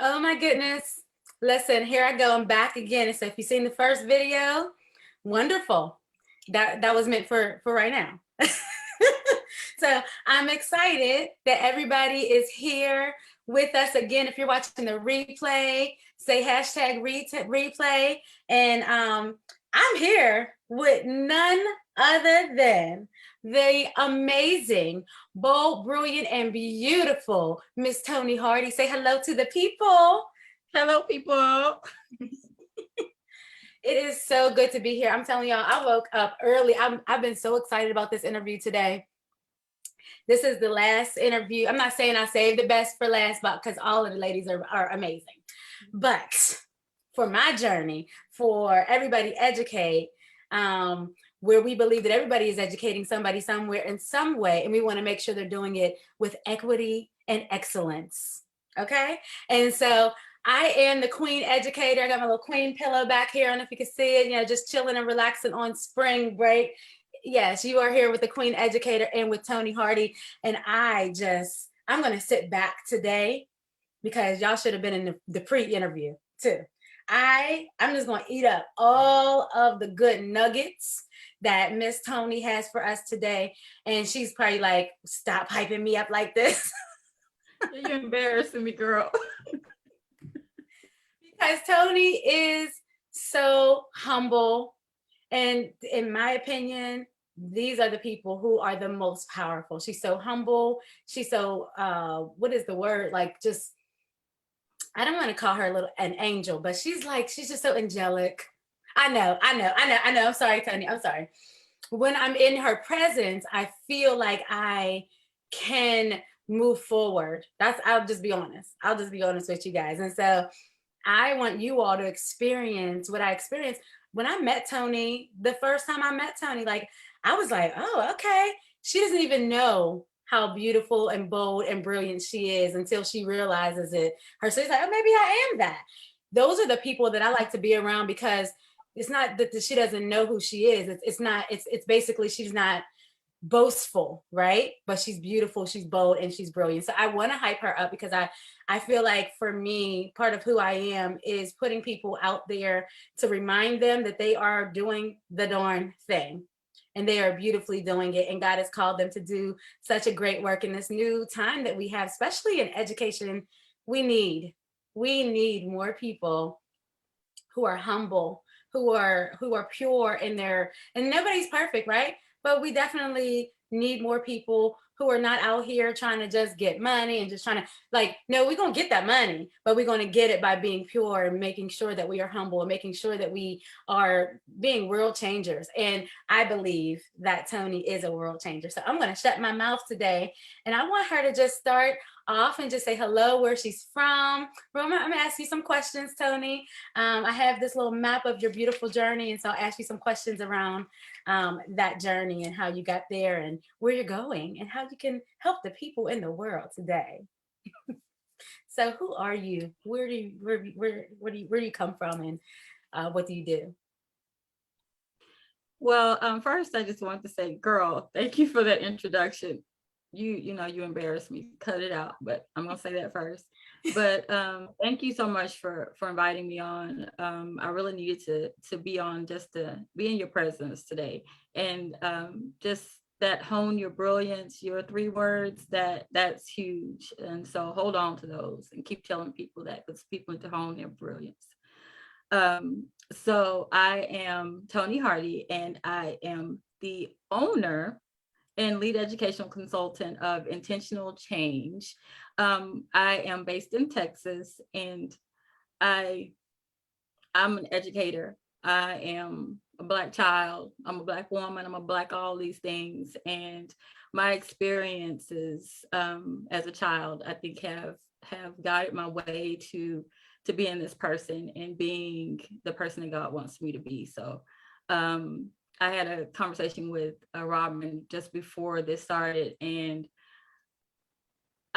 Oh my goodness. Listen, here I go. I'm back again. So if you've seen the first video, wonderful. That was meant for right now. So I'm excited that everybody is here with us again. If you're watching the replay, say hashtag replay. And I'm here with none other than the amazing, bold, brilliant, and beautiful Miss Toni Hardy. Say hello to the people. Hello, people. It is so good to be here. I'm telling y'all, I woke up early. I've been so excited about this interview today. This is the last interview. I'm not saying I saved the best for last, but because all of the ladies are amazing. But for my journey, for everybody educate, where we believe that everybody is educating somebody somewhere in some way, and we want to make sure they're doing it with equity and excellence. Okay? And so I am the queen educator. I got my little queen pillow back here. I don't know if you can see it, just chilling and relaxing on spring break. Yes, you are here with the queen educator and with Toni Hardy. And I'm going to sit back today because y'all should have been in the pre-interview too. I'm just going to eat up all of the good nuggets that Miss Toni has for us today. And she's probably like, stop hyping me up like this. You're embarrassing me, girl. Because Toni is so humble. And in my opinion, these are the people who are the most powerful. She's so humble. She's so, what is the word? Like just, I don't want to call her an angel, but she's just so angelic. I know. I'm sorry, Toni. I'm sorry. When I'm in her presence, I feel like I can move forward. I'll just be honest. I'll just be honest with you guys. And so I want you all to experience what I experienced when I met Toni. The first time I met Toni, like I was like, oh, okay. She doesn't even know how beautiful and bold and brilliant she is until she realizes it herself. She's like, oh, maybe I am that. Those are the people that I like to be around, because it's not that she doesn't know who she is. It's basically she's not boastful, right? But she's beautiful, she's bold, and she's brilliant. So I want to hype her up because I feel like for me, part of who I am is putting people out there to remind them that they are doing the darn thing. And they are beautifully doing it. And God has called them to do such a great work in this new time that we have, especially in education. We need more people who are humble, who are pure in their, and nobody's perfect, right? But we definitely need more people who are not out here trying to just get money and just trying to no, we're going to get that money, but we're going to get it by being pure and making sure that we are humble and making sure that we are being world changers. And I believe that Toni is a world changer. So I'm going to shut my mouth today. And I want her to just start off and just say hello, where she's from. I'm going to ask you some questions, Toni. I have this little map of your beautiful journey. And so I'll ask you some questions around that journey and how you got there and where you're going and how you can help the people in the world today. So who are you? Where do you come from, and what do you do? Well, first I just want to say, girl, thank you for that introduction. You embarrassed me. Cut it out, but I'm gonna say that first. But thank you so much for inviting me on. I really needed to be on, just to be in your presence today, and just that hone your brilliance, your 3 words, that's huge. And so hold on to those and keep telling people that, because people need to hone their brilliance. So I am Toni Hardy, and I am the owner and lead educational consultant of Intentional Change. I am based in Texas, and I'm an educator. I am a Black child. I'm a Black woman. I'm a Black all these things. And my experiences as a child, I think, have guided my way to being this person and being the person that God wants me to be. So I had a conversation with Robin just before this started, and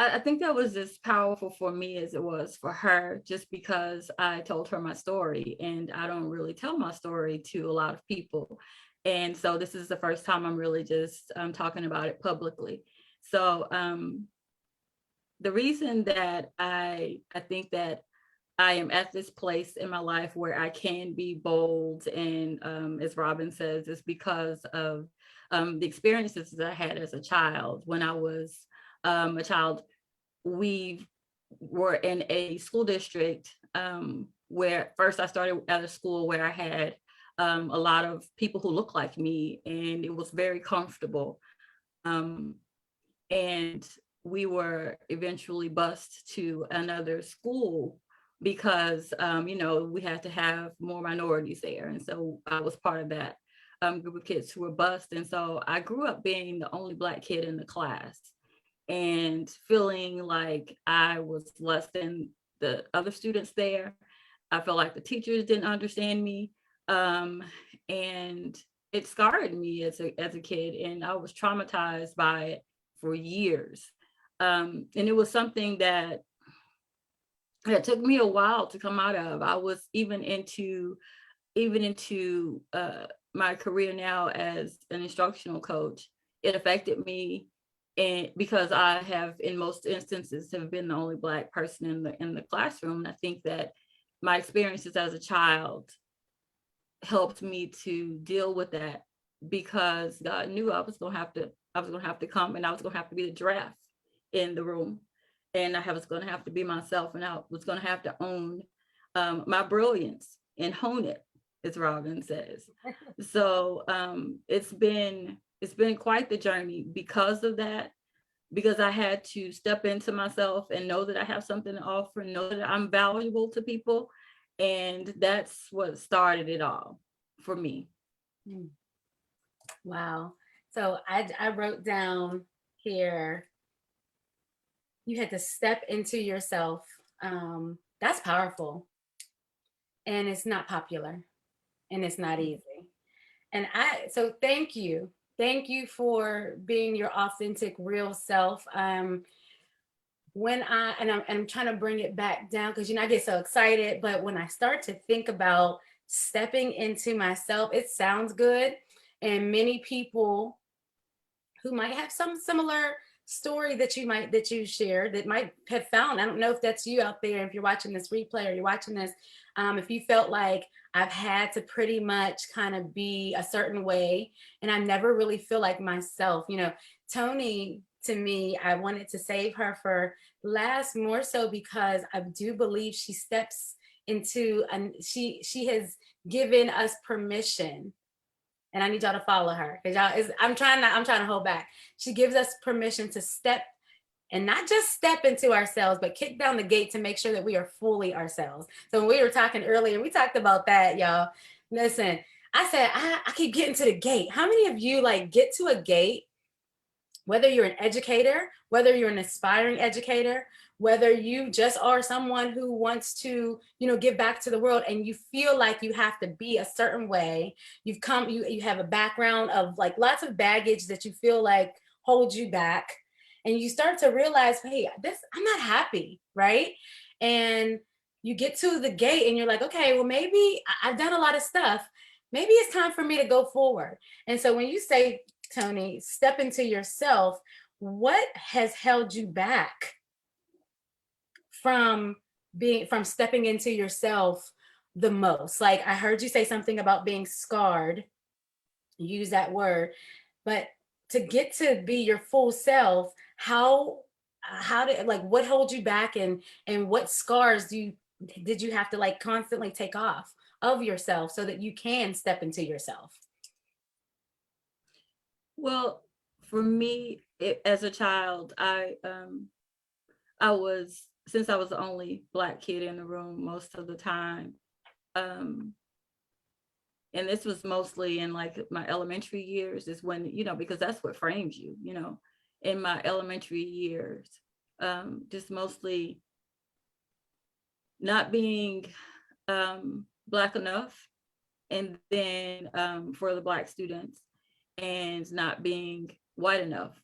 I think that was as powerful for me as it was for her, just because I told her my story, and I don't really tell my story to a lot of people. And so this is the first time I'm really just talking about it publicly. So the reason that I think that I am at this place in my life where I can be bold. And as Robin says, it's because of the experiences that I had as a child. When I was a child, we were in a school district where first I started at a school where I had a lot of people who looked like me, and it was very comfortable. Um, and we were eventually bused to another school because we had to have more minorities there, and so I was part of that group of kids who were bused. And so I grew up being the only Black kid in the class and feeling like I was less than the other students there. I felt like the teachers didn't understand me, and it scarred me as a kid, and I was traumatized by it for years. And it was something that took me a while to come out of. I was even into my career now as an instructional coach. It affected me, and because I have, in most instances, have been the only Black person in the classroom. And I think that my experiences as a child helped me to deal with that, because God knew I was gonna have to come, and I was gonna have to be the giraffe in the room, and I was gonna have to be myself, and I was gonna have to own my brilliance and hone it, as Robin says. So it's been quite the journey because of that, because I had to step into myself and know that I have something to offer, know that I'm valuable to people. And that's what started it all for me. Wow. So I wrote down here, you had to step into yourself. That's powerful. And it's not popular, and it's not easy. And so thank you. Thank you for being your authentic, real self. I'm trying to bring it back down, because I get so excited, but when I start to think about stepping into myself, it sounds good. And many people who might have some similar story that you shared, that might have found, I don't know if that's you out there, if you're watching this replay or you're watching this, if you felt like I've had to pretty much kind of be a certain way and I never really feel like myself. Toni, to me, I wanted to save her for last, more so because I do believe she steps into, and she has given us permission, and I need y'all to follow her, because I'm trying to hold back. She gives us permission to step, and not just step into ourselves, but kick down the gate to make sure that we are fully ourselves. So when we were talking earlier, we talked about that, y'all. Listen, I said, I keep getting to the gate. How many of you get to a gate, whether you're an educator, whether you're an aspiring educator, whether you just are someone who wants to, give back to the world, and you feel like you have to be a certain way. You have a background of lots of baggage that you feel like holds you back. And you start to realize, hey, I'm not happy, right? And you get to the gate and you're like, okay, well, maybe I've done a lot of stuff. Maybe it's time for me to go forward. And so when you say, Toni, step into yourself, what has held you back from stepping into yourself the most? Like, I heard you say something about being scarred, use that word, but to get to be your full self, how did, what holds you back, and what scars did you have to constantly take off of yourself so that you can step into yourself? Well, for me, as a child, I was, since I was the only Black kid in the room most of the time, and this was mostly in my elementary years, is when, because that's what frames you, in my elementary years, just mostly not being Black enough, and then for the Black students, and not being white enough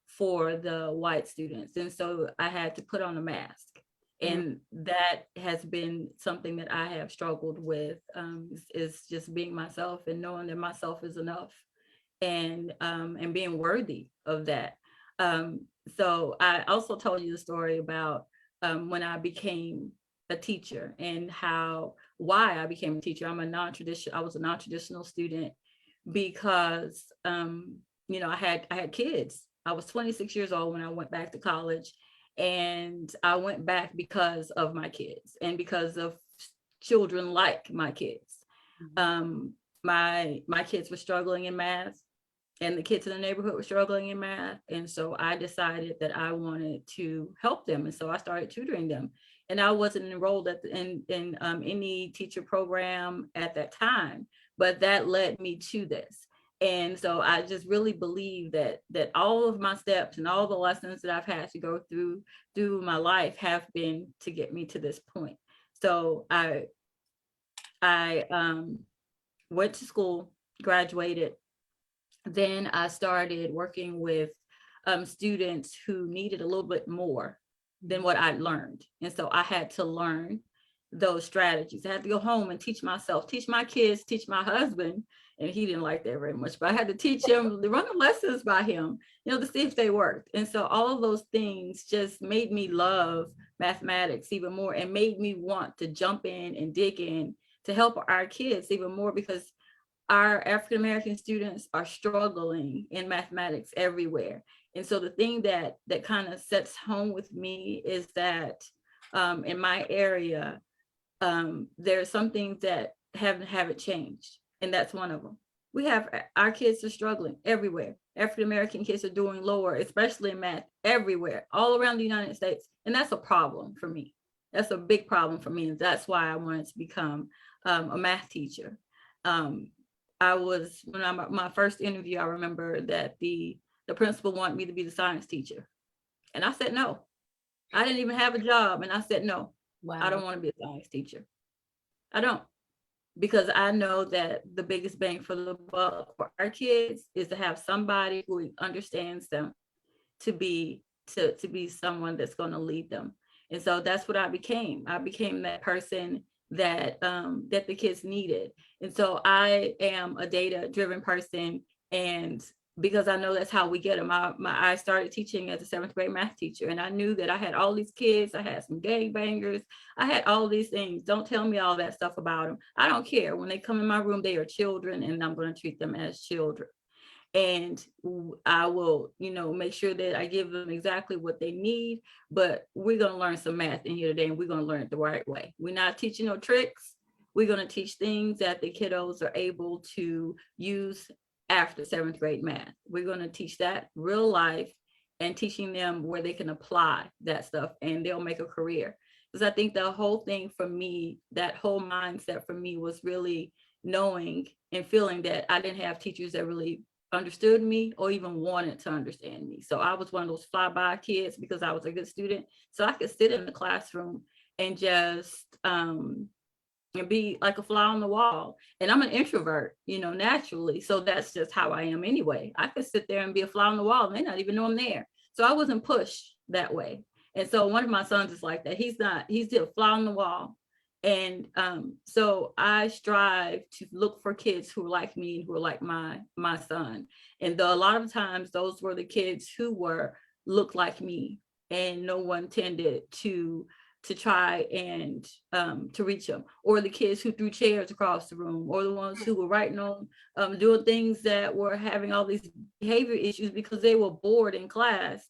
for the white students. And so I had to put on a mask. And that has been something that I have struggled with, is just being myself and knowing that myself is enough, and being worthy of that. So I also told you the story about when I became a teacher and why I became a teacher. I was a non-traditional student because I had kids. I was 26 years old when I went back to college, and I went back because of my kids and because of children like my kids. My kids were struggling in math, and the kids in the neighborhood were struggling in math. And so I decided that I wanted to help them. And so I started tutoring them. And I wasn't enrolled in any teacher program at that time, but that led me to this. And so I just really believe that all of my steps and all the lessons that I've had to go through my life have been to get me to this point. So I went to school, graduated. Then I started working with students who needed a little bit more than what I'd learned. And so I had to learn those strategies. I had to go home and teach myself, teach my kids, teach my husband. And he didn't like that very much, but I had to teach him, to run the lessons by him, to see if they worked. And so all of those things just made me love mathematics even more and made me want to jump in and dig in to help our kids even more, because our African-American students are struggling in mathematics everywhere. And so the thing that kind of sets home with me is that in my area, there are some things that haven't changed. And that's one of them. Our kids are struggling everywhere. African-American kids are doing lower, especially in math, everywhere, all around the United States. And that's a problem for me. That's a big problem for me. And that's why I wanted to become a math teacher. My first interview, I remember that the principal wanted me to be the science teacher. And I said, no. I didn't even have a job. And I said, no, wow. I don't want to be a science teacher. I don't. Because I know that the biggest bang for the buck for our kids is to have somebody who understands them to be someone that's going to lead them. And so that's what I became. I became that person that the kids needed. And so I am a data-driven person, and because I know that's how we get them. I started teaching as a 7th grade math teacher, and I knew that I had all these kids. I had some gangbangers. I had all these things. Don't tell me all that stuff about them. I don't care. When they come in my room, they are children, and I'm going to treat them as children. And I will, make sure that I give them exactly what they need, but we're going to learn some math in here today, and we're going to learn it the right way. We're not teaching no tricks. We're going to teach things that the kiddos are able to use after 7th grade math. We're going to teach that real life and teaching them where they can apply that stuff and they'll make a career. Because I think the whole thing for me, that whole mindset for me was really knowing and feeling that I didn't have teachers that really understood me or even wanted to understand me. So I was one of those fly-by kids because I was a good student. So I could sit in the classroom and just and be like a fly on the wall. And I'm an introvert, naturally. So that's just how I am anyway. I could sit there and be a fly on the wall and they not even know I'm there. So I wasn't pushed that way. And so one of my sons is like that. He's still a fly on the wall. And so I strive to look for kids who are like me, who are like my son. And a lot of times those were the kids who looked like me, and no one tended to try and to reach them, or the kids who threw chairs across the room, or the ones who were writing on doing things that were having all these behavior issues because they were bored in class.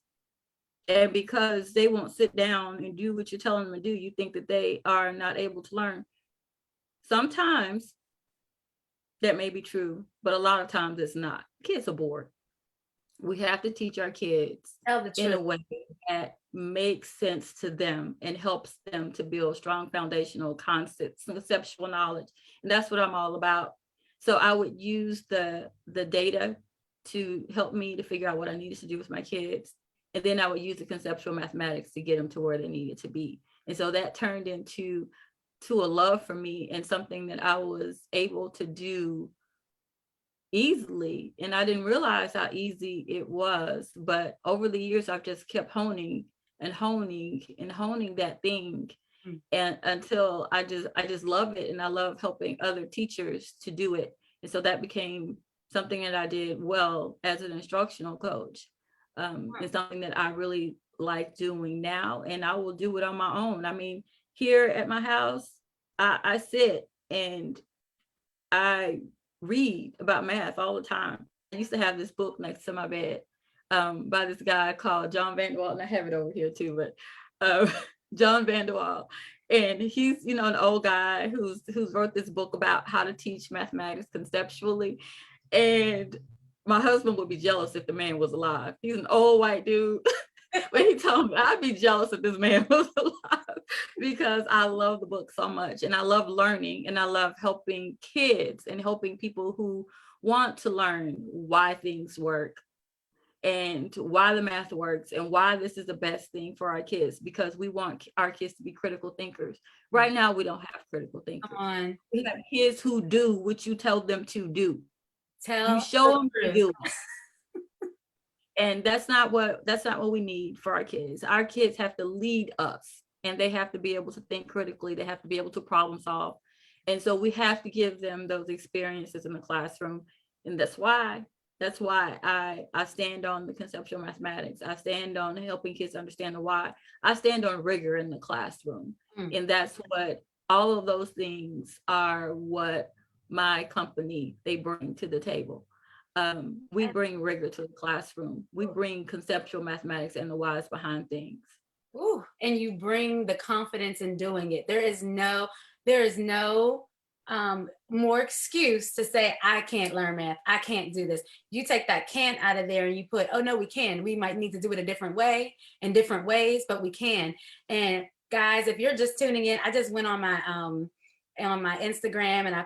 And because they won't sit down and do what you're telling them to do, you think that they are not able to learn. Sometimes that may be true, but a lot of times it's not. Kids are bored. We have to teach our kids in a way that makes sense to them and helps them to build strong foundational concepts, conceptual knowledge. And that's what I'm all about. So I would use the data to help me to figure out what I needed to do with my kids. And then I would use the conceptual mathematics to get them to where they needed to be. And so that turned into a love for me and something that I was able to do easily. And I didn't realize how easy it was. But over the years, I've just kept honing that thing. And until I just love it. And I love helping other teachers to do it. And so that became something that I did well as an instructional coach. It's something that I really like doing now, and I will do it on my own. I mean, here at my house, I sit and I read about math all the time. I used to have this book next to my bed by this guy called John Vanderwall, and I have it over here too, but John Vanderwall. And he's, you know, an old guy who's wrote this book about how to teach mathematics conceptually. And my husband would be jealous if the man was alive. He's an old white dude. But he told me I'd be jealous if this man was alive because I love the book so much, and I love learning, and I love helping kids and helping people who want to learn why things work and why the math works and why this is the best thing for our kids, because we want our kids to be critical thinkers. Right now, we don't have critical thinkers. Come on. We have kids who do what you tell them to do. Tell You show the them to truth. do it. And that's not what we need for our kids. Our kids have to lead us, and they have to be able to think critically. They have to be able to problem solve. And so we have to give them those experiences in the classroom. And that's why I stand on the conceptual mathematics. I stand on helping kids understand the why. I stand on rigor in the classroom. And that's what all of those things are, what my company, they bring to the table. We bring rigor to the classroom. We bring conceptual mathematics and the whys behind things. Ooh, and you bring the confidence in doing it. There is no more excuse to say, I can't learn math. I can't do this. You take that can't out of there and you put, oh no, we can. We might need to do it a different way, in different ways, but we can. And guys, if you're just tuning in, I just went on my Instagram and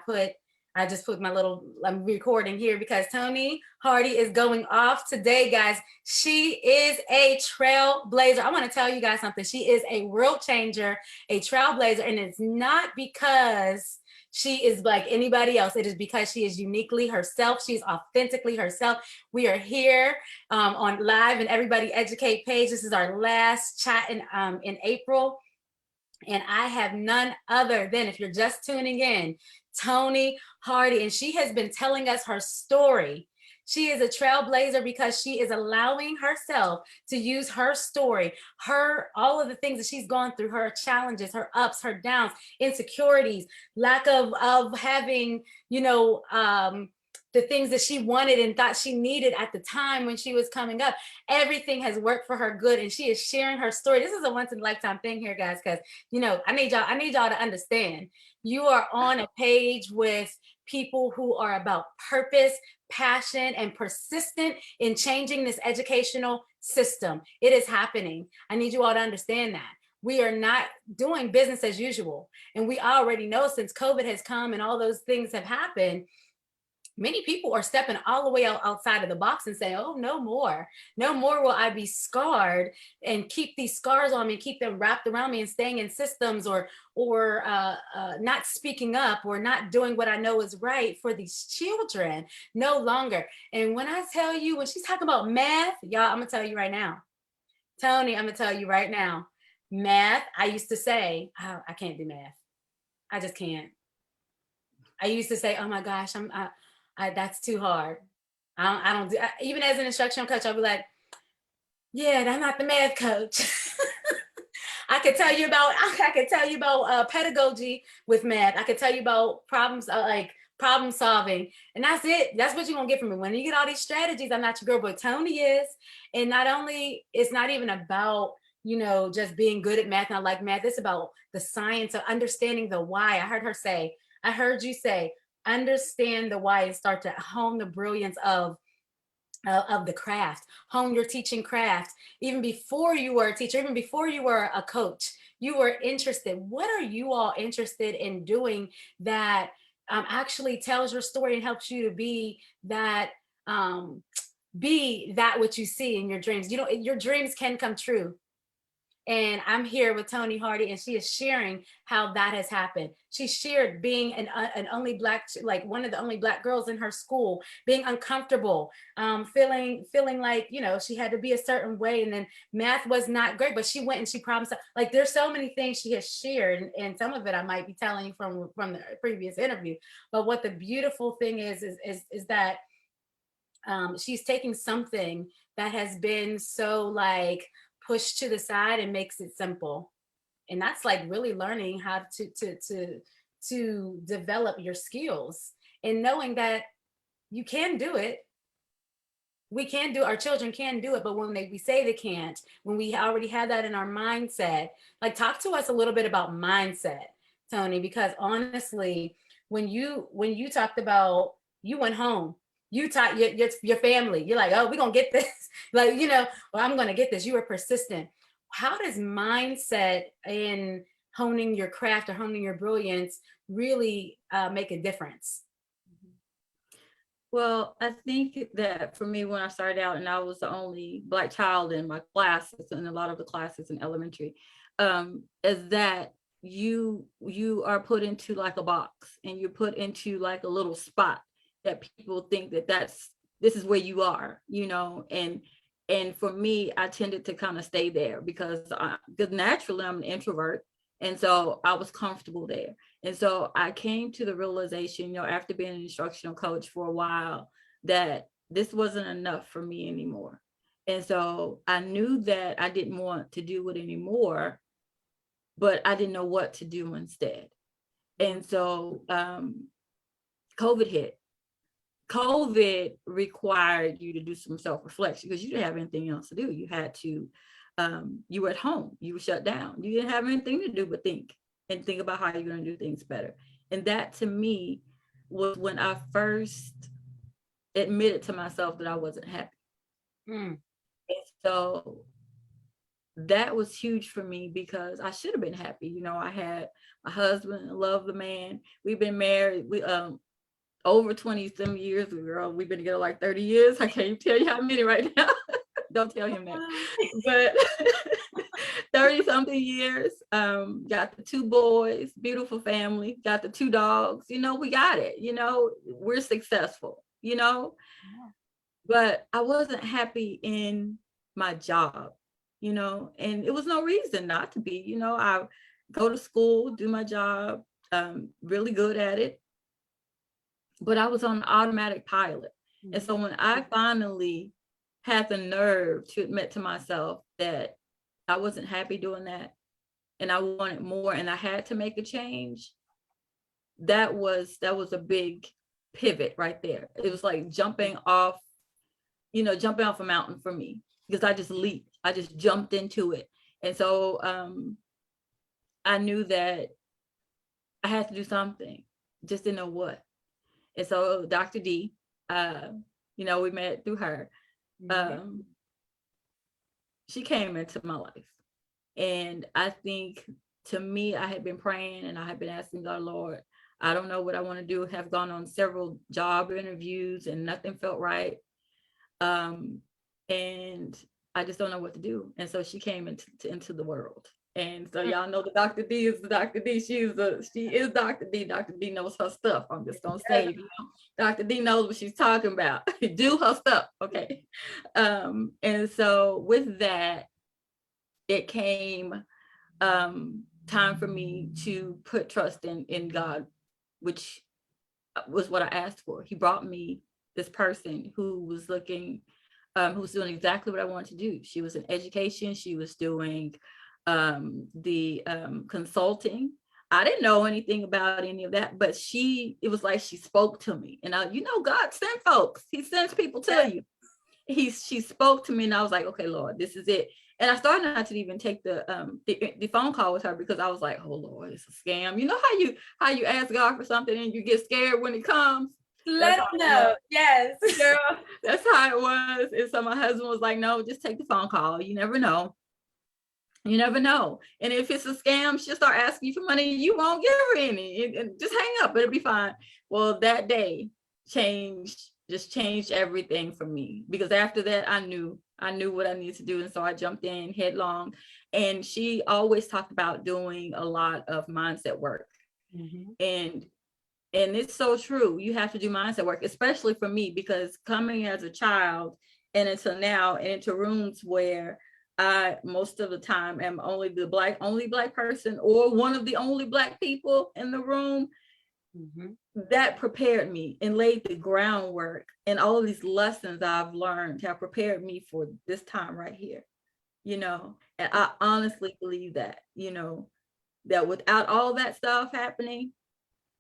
I just put my little, I'm recording here because Toni Hardy is going off today, guys. She is a trailblazer. I want to tell you guys something. She is a world changer, a trailblazer, and it's not because she is like anybody else. It is because she is uniquely herself. She's authentically herself. We are here on live and Everybody Educate page. This is our last chat in April. And I have none other than, if you're just tuning in, Toni Hardy. And she has been telling us her story. She is a trailblazer because she is allowing herself to use her story, all of the things that she's gone through, her challenges, her ups, her downs, insecurities, lack of having, the things that she wanted and thought she needed at the time when she was coming up. Everything has worked for her good, and she is sharing her story. This is a once in a lifetime thing here, guys, because I need y'all to understand. You are on a page with people who are about purpose, passion, and persistent in changing this educational system. It is happening. I need you all to understand that. We are not doing business as usual. And we already know, since COVID has come and all those things have happened, many people are stepping all the way outside of the box and saying, oh, no more will I be scarred and keep these scars on me, keep them wrapped around me and staying in systems or not speaking up or not doing what I know is right for these children. No longer. And when I tell you, when she's talking about math, y'all, I'm gonna tell you right now, Toni, I'm gonna tell you right now, math, I used to say, oh, I can't do math. I just can't. I used to say, oh my gosh, that's too hard. I don't do, even as an instructional coach, I'll be like, yeah, I'm not the math coach. I could tell you about pedagogy with math. I could tell you about problems, like problem solving, and that's it. That's what you're gonna get from me. When you get all these strategies, I'm not your girl, but Toni is. And not only, it's not even about just being good at math and I like math. It's about the science of understanding the why. I heard you say, understand the why and start to hone the brilliance of the craft, hone your teaching craft. Even before you were a teacher, even before you were a coach, you were interested. What are you all interested in doing that actually tells your story and helps you to be that what you see in your dreams? Your dreams can come true. And I'm here with Toni Hardy, and she is sharing how that has happened. She shared being an only Black, like one of the only Black girls in her school, being uncomfortable, feeling like, she had to be a certain way. And then math was not great, but she went and she promised. Like, there's so many things she has shared, and some of it I might be telling you from the previous interview. But what the beautiful thing is that she's taking something that has been so like pushed to the side and makes it simple. And that's like really learning how to develop your skills and knowing that you can do it. We can do, our children can do it, but when we say they can't, when we already have that in our mindset, like talk to us a little bit about mindset, Toni, because honestly, when you talked about, you went home, you taught your family, you're like, oh, we're gonna get this, like, well, I'm gonna get this. You were persistent. How does mindset in honing your craft or honing your brilliance really make a difference? Well, I think that for me, when I started out and I was the only Black child in my classes and a lot of the classes in elementary, is that you are put into like a box, and you're put into like a little spot that people think that this is where you are, and for me, I tended to kind of stay there because naturally I'm an introvert, and so I was comfortable there. And so I came to the realization, after being an instructional coach for a while, that this wasn't enough for me anymore. And so I knew that I didn't want to do it anymore, but I didn't know what to do instead. And so COVID hit. COVID required you to do some self-reflection because you didn't have anything else to do. You had to, you were at home, you were shut down. You didn't have anything to do but think about how you're going to do things better. And that to me was when I first admitted to myself that I wasn't happy. And so that was huge for me because I should have been happy. I had my husband, I love the man. We've been married. We over 20 some years. We've been together like 30 years. I can't tell you how many right now. Don't tell him that. But 30 something years, got the 2 boys, beautiful family, got the 2 dogs, we got it, we're successful, but I wasn't happy in my job, and it was no reason not to be, I go to school, do my job, really good at it, but I was on automatic pilot. And so when I finally had the nerve to admit to myself that I wasn't happy doing that and I wanted more and I had to make a change, that was a big pivot right there. It was like jumping off a mountain for me because I just leaped. I just jumped into it. And so I knew that I had to do something, just didn't know what. And so Dr. D, we met through her. She came into my life. And I think to me, I had been praying and I had been asking God, Lord, I don't know what I want to do. Have gone on several job interviews and nothing felt right. And I just don't know what to do. And so she came into the world. And so y'all know the Dr. D is the Dr. D. She is Dr. D. Dr. D knows her stuff. I'm just gonna say, Dr. D knows what she's talking about. Do her stuff, okay? And so with that, it came time for me to put trust in God, which was what I asked for. He brought me this person who was looking, who was doing exactly what I wanted to do. She was in education. She was doing the consulting. I didn't know anything about any of that, but it was like she spoke to me. And God sent folks. He sends people to you. She spoke to me and I was like, okay, Lord, this is it. And I started not to even take the phone call with her because I was like, oh Lord, it's a scam. You know how you ask God for something and you get scared when it comes? Let them know. Yes. Girl, that's how it was. And so my husband was like, no, just take the phone call. You never know. You never know. And if it's a scam, she'll start asking you for money. You won't give her any. And just hang up. It'll be fine. Well, that day just changed everything for me, because after that, I knew what I needed to do. And so I jumped in headlong. And she always talked about doing a lot of mindset work. And it's so true. You have to do mindset work, especially for me, because coming as a child and until now, and into rooms where I most of the time am only black person or one of the only black people in the room. That prepared me and laid the groundwork, and all of these lessons I've learned have prepared me for this time right here, and I honestly believe that, that without all that stuff happening,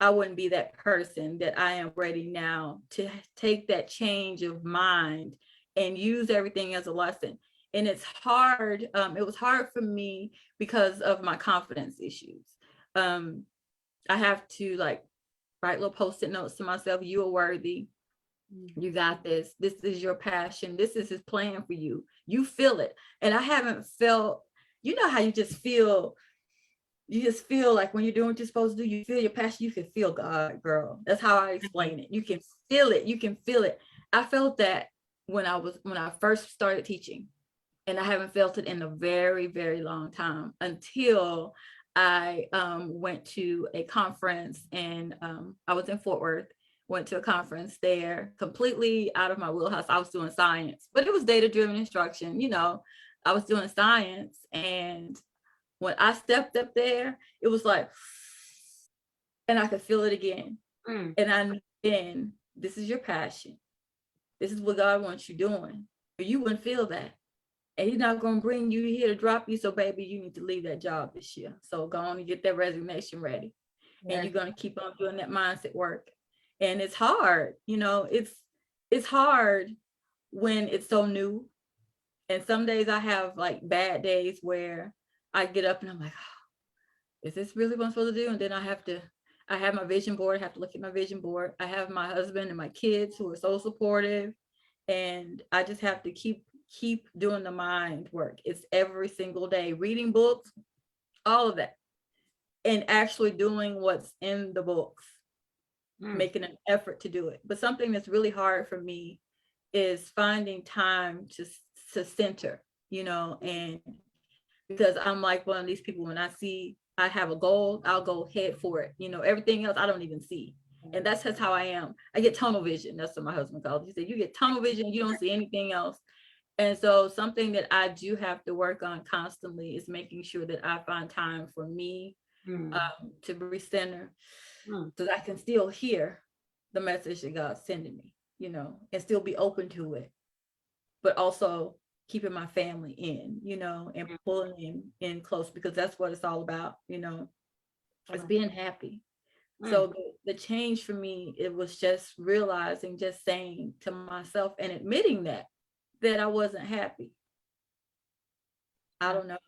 I wouldn't be that person that I am ready now to take that change of mind and use everything as a lesson. And it's hard. It was hard for me because of my confidence issues. I have to like write little post-it notes to myself. You are worthy. You got this. This is your passion. This is his plan for you. You feel it. And I haven't felt, you know how you just feel like when you're doing what you're supposed to do, you feel your passion, you can feel God, girl. That's how I explain it. You can feel it. You can feel it. I felt that when I first started teaching, and I haven't felt it in a very, very long time until I went to a conference, and I was in Fort Worth, went to a conference there, completely out of my wheelhouse. I was doing science, but it was data-driven instruction. You know, I was doing science, and when I stepped up there, it was like, and I could feel it again. And I knew then, this is your passion. This is what God wants you doing. But you wouldn't feel that. And he's not going to bring you here to drop you. So baby, you need to leave that job this year. So go on and get that resignation ready. Yeah. And you're going to keep on doing that mindset work. And it's hard, you know, it's hard when it's so new. And some days I have like bad days where I get up and I'm like, oh, is this really what I'm supposed to do? And then I have my vision board. I have to look at my vision board. I have my husband and my kids who are so supportive. And I just have to keep doing the mind work. It's every single day, reading books, all of that. And actually doing what's in the books, making an effort to do it. But something that's really hard for me is finding time to center, you know, and because I'm like one of these people, when I see I have a goal, I'll go head for it. You know, everything else I don't even see. And that's just how I am. I get tunnel vision. That's what my husband calls it. He said, you get tunnel vision, you don't see anything else. And so something that I do have to work on constantly is making sure that I find time for me to recenter so that I can still hear the message that God's sending me, you know, and still be open to it, but also keeping my family in, you know, and pulling them in close, because that's what it's all about, you know, it's being happy. So the change for me, it was just realizing, just saying to myself and admitting that I wasn't happy. I don't know,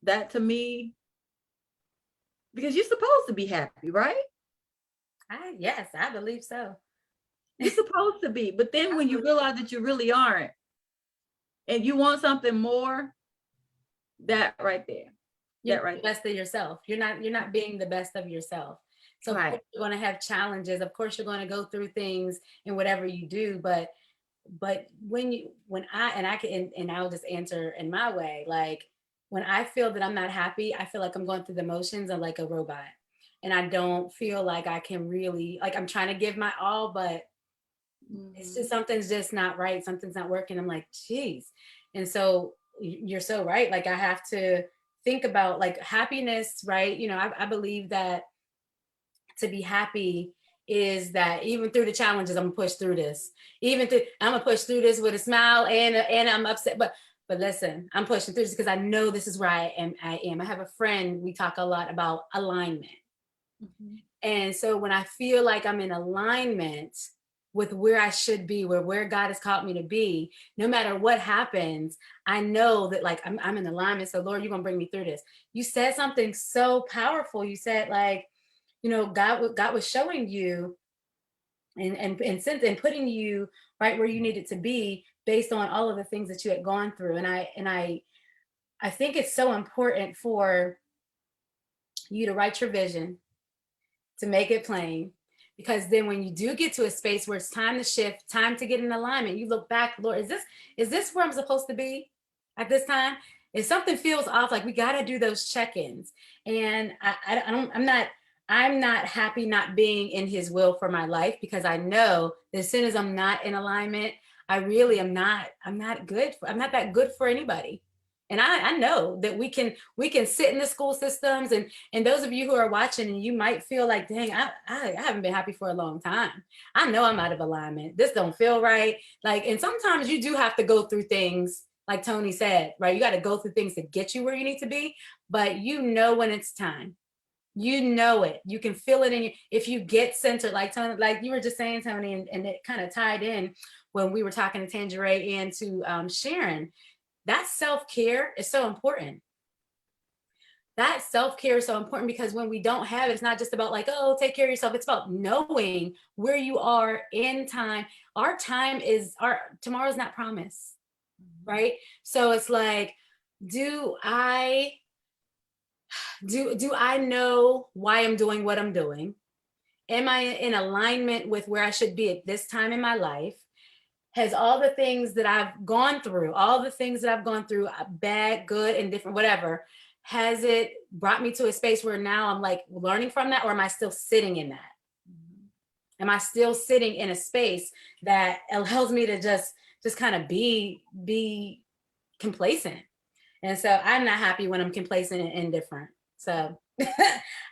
that to me, because you're supposed to be happy, right? Yes, I believe so. You're supposed to be, but then when you realize that you really aren't, and you want something more, that right there. You're the best of yourself. You're not being the best of yourself. So right. Of course you're going to have challenges. Of course you're going to go through things in whatever you do, but I'll just answer in my way. Like when I feel that I'm not happy, I feel like I'm going through the motions of like a robot, and I don't feel like I can really, like, I'm trying to give my all, but it's just, something's just not right. Something's not working. I'm like, geez. And so you're so right. Like I have to think about like happiness, right? You know, I believe that to be happy is that even through the challenges, I'm gonna push through this. I'm gonna push through this with a smile, and I'm upset, but listen, I'm pushing through this because I know this is where I am. I have a friend, we talk a lot about alignment. And so when I feel like I'm in alignment with where I should be, where God has called me to be, no matter what happens, I know that like I'm in alignment. So Lord, you're gonna bring me through this. You said something so powerful. You said like, you know, God was showing you and putting you right where you needed to be based on all of the things that you had gone through. And I think it's so important for you to write your vision, to make it plain, because then when you do get to a space where it's time to shift, time to get in alignment, you look back, Lord, is this where I'm supposed to be at this time? If something feels off, like we got to do those check-ins. And I'm not happy not being in his will for my life, because I know that as soon as I'm not in alignment, I'm not that good for anybody. And I know that we can sit in the school systems, and those of you who are watching, and you might feel like, dang, I haven't been happy for a long time. I know I'm out of alignment. This don't feel right. Like, and sometimes you do have to go through things, like Toni said, right? You got to go through things to get you where you need to be, but you know when it's time. You know it. You can feel it in you. If you get centered, like Tony, like you were just saying, Tony, and it kind of tied in when we were talking to Tangeray and to Sharon. That self-care is so important. That self-care is so important because when we don't have it, it's not just about like, oh, take care of yourself. It's about knowing where you are in time. Our time is tomorrow's not promised, right? So it's like, do I know why I'm doing what I'm doing? Am I in alignment with where I should be at this time in my life? Has all the things that I've gone through, bad, good, and different, whatever, has it brought me to a space where now I'm like learning from that, or am I still sitting in that? Am I still sitting in a space that allows me to just kind of be complacent? And so I'm not happy when I'm complacent and indifferent. So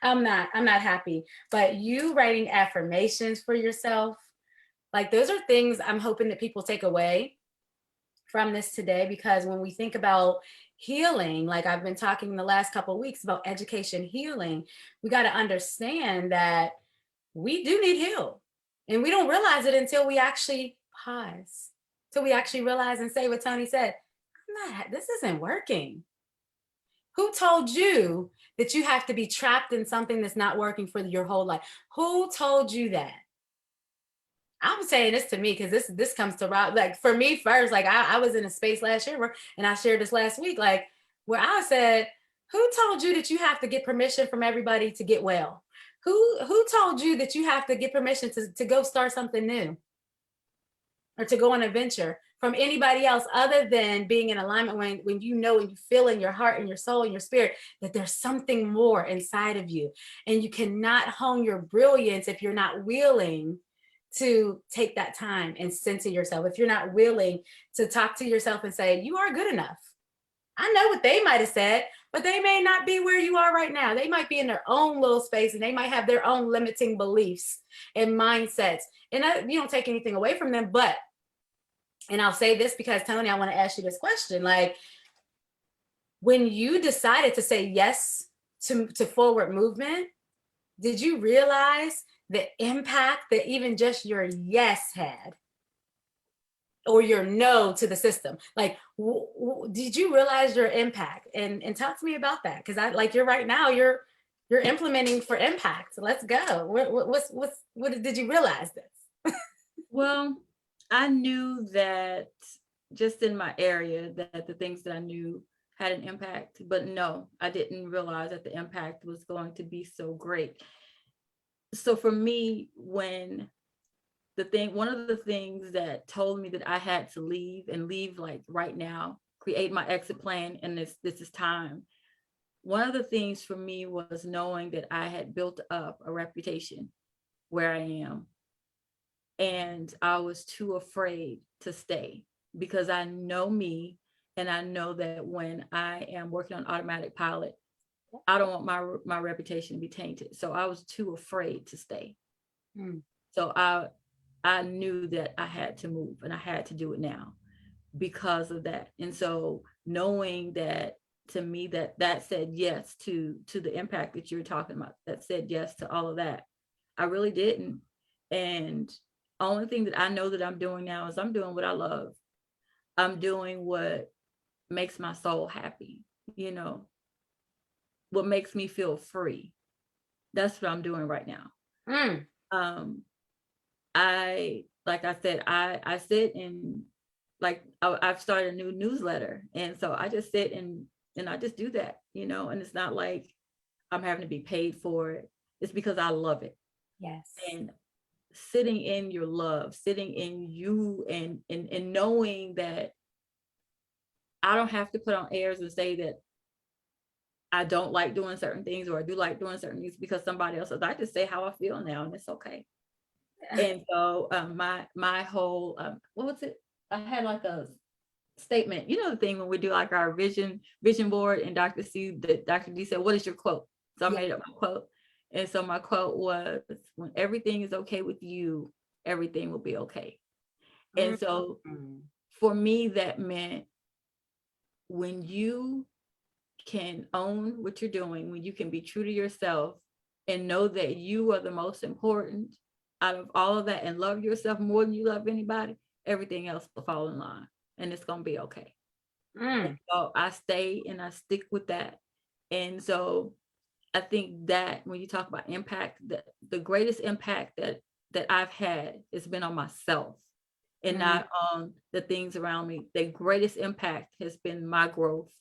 I'm not happy. But you writing affirmations for yourself, like those are things I'm hoping that people take away from this today, because when we think about healing, like I've been talking the last couple of weeks about education healing, we got to understand that we do need help. And we don't realize it until we actually pause, till we actually realize and say what Toni said, this isn't working. Who told you that you have to be trapped in something that's not working for your whole life? Who told you that? I'm saying this to me because this comes to Rob. Like for me first, like I was in a space last year and I shared this last week, like where I said, who told you that you have to get permission from everybody to get well? Who told you that you have to get permission to go start something new or to go on an adventure from anybody else other than being in alignment when you know and you feel in your heart and your soul and your spirit that there's something more inside of you, and you cannot hone your brilliance if you're not willing to take that time and center yourself, if you're not willing to talk to yourself and say, you are good enough. I know what they might have said, but they may not be where you are right now. They might be in their own little space and they might have their own limiting beliefs and mindsets. And you don't take anything away from them, but, and I'll say this because Toni, I want to ask you this question. Like when you decided to say yes to forward movement, did you realize the impact that even just your yes had, or your no to the system? Like, did you realize your impact? And talk to me about that, because I like you're right now. You're implementing for impact. So let's go. What did you realize this? Well, I knew that just in my area that the things that I knew had an impact, but no, I didn't realize that the impact was going to be so great. So for me, one of the things that told me that I had to leave and leave like right now, create my exit plan, and this is time. One of the things for me was knowing that I had built up a reputation where I am. And I was too afraid to stay because I know me, and I know that when I am working on automatic pilot, I don't want my reputation to be tainted. So I was too afraid to stay. So I knew that I had to move, and I had to do it now because of that. And so knowing that, to me, that said yes to the impact that you're talking about, that said yes to all of that. I really didn't. And only thing that I know that I'm doing now is I'm doing what I love. I'm doing what makes my soul happy, what makes me feel free. That's what I'm doing right now. Like I said, I sit and like I've started a new newsletter, and so I just sit and I just do that, and it's not like I'm having to be paid for it. It's because I love it. Yes. And sitting in your love, sitting in you, and knowing that I don't have to put on airs and say that I don't like doing certain things or I do like doing certain things because somebody else does. I just say how I feel now, and it's okay. And so my whole what was it? I had like a statement, the thing when we do like our vision board, and Dr. D said, what is your quote? So I made up my quote. And so my quote was, when everything is okay with you, everything will be okay. And so for me, that meant when you can own what you're doing, when you can be true to yourself, and know that you are the most important out of all of that, and love yourself more than you love anybody, everything else will fall in line, and it's going to be okay. And so I stay and I stick with that. And so I think that when you talk about impact, the greatest impact that I've had has been on myself and not on the things around me. The greatest impact has been my growth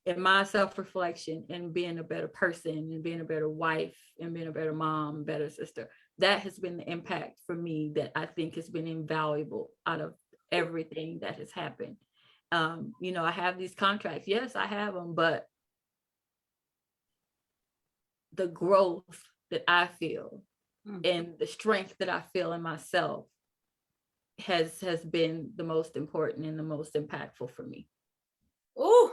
and my self-reflection and being a better person and being a better wife and being a better mom, better sister. That has been the impact for me that I think has been invaluable out of everything that has happened. I have these contracts. Yes, I have them, but the growth that I feel and the strength that I feel in myself has been the most important and the most impactful for me. Ooh,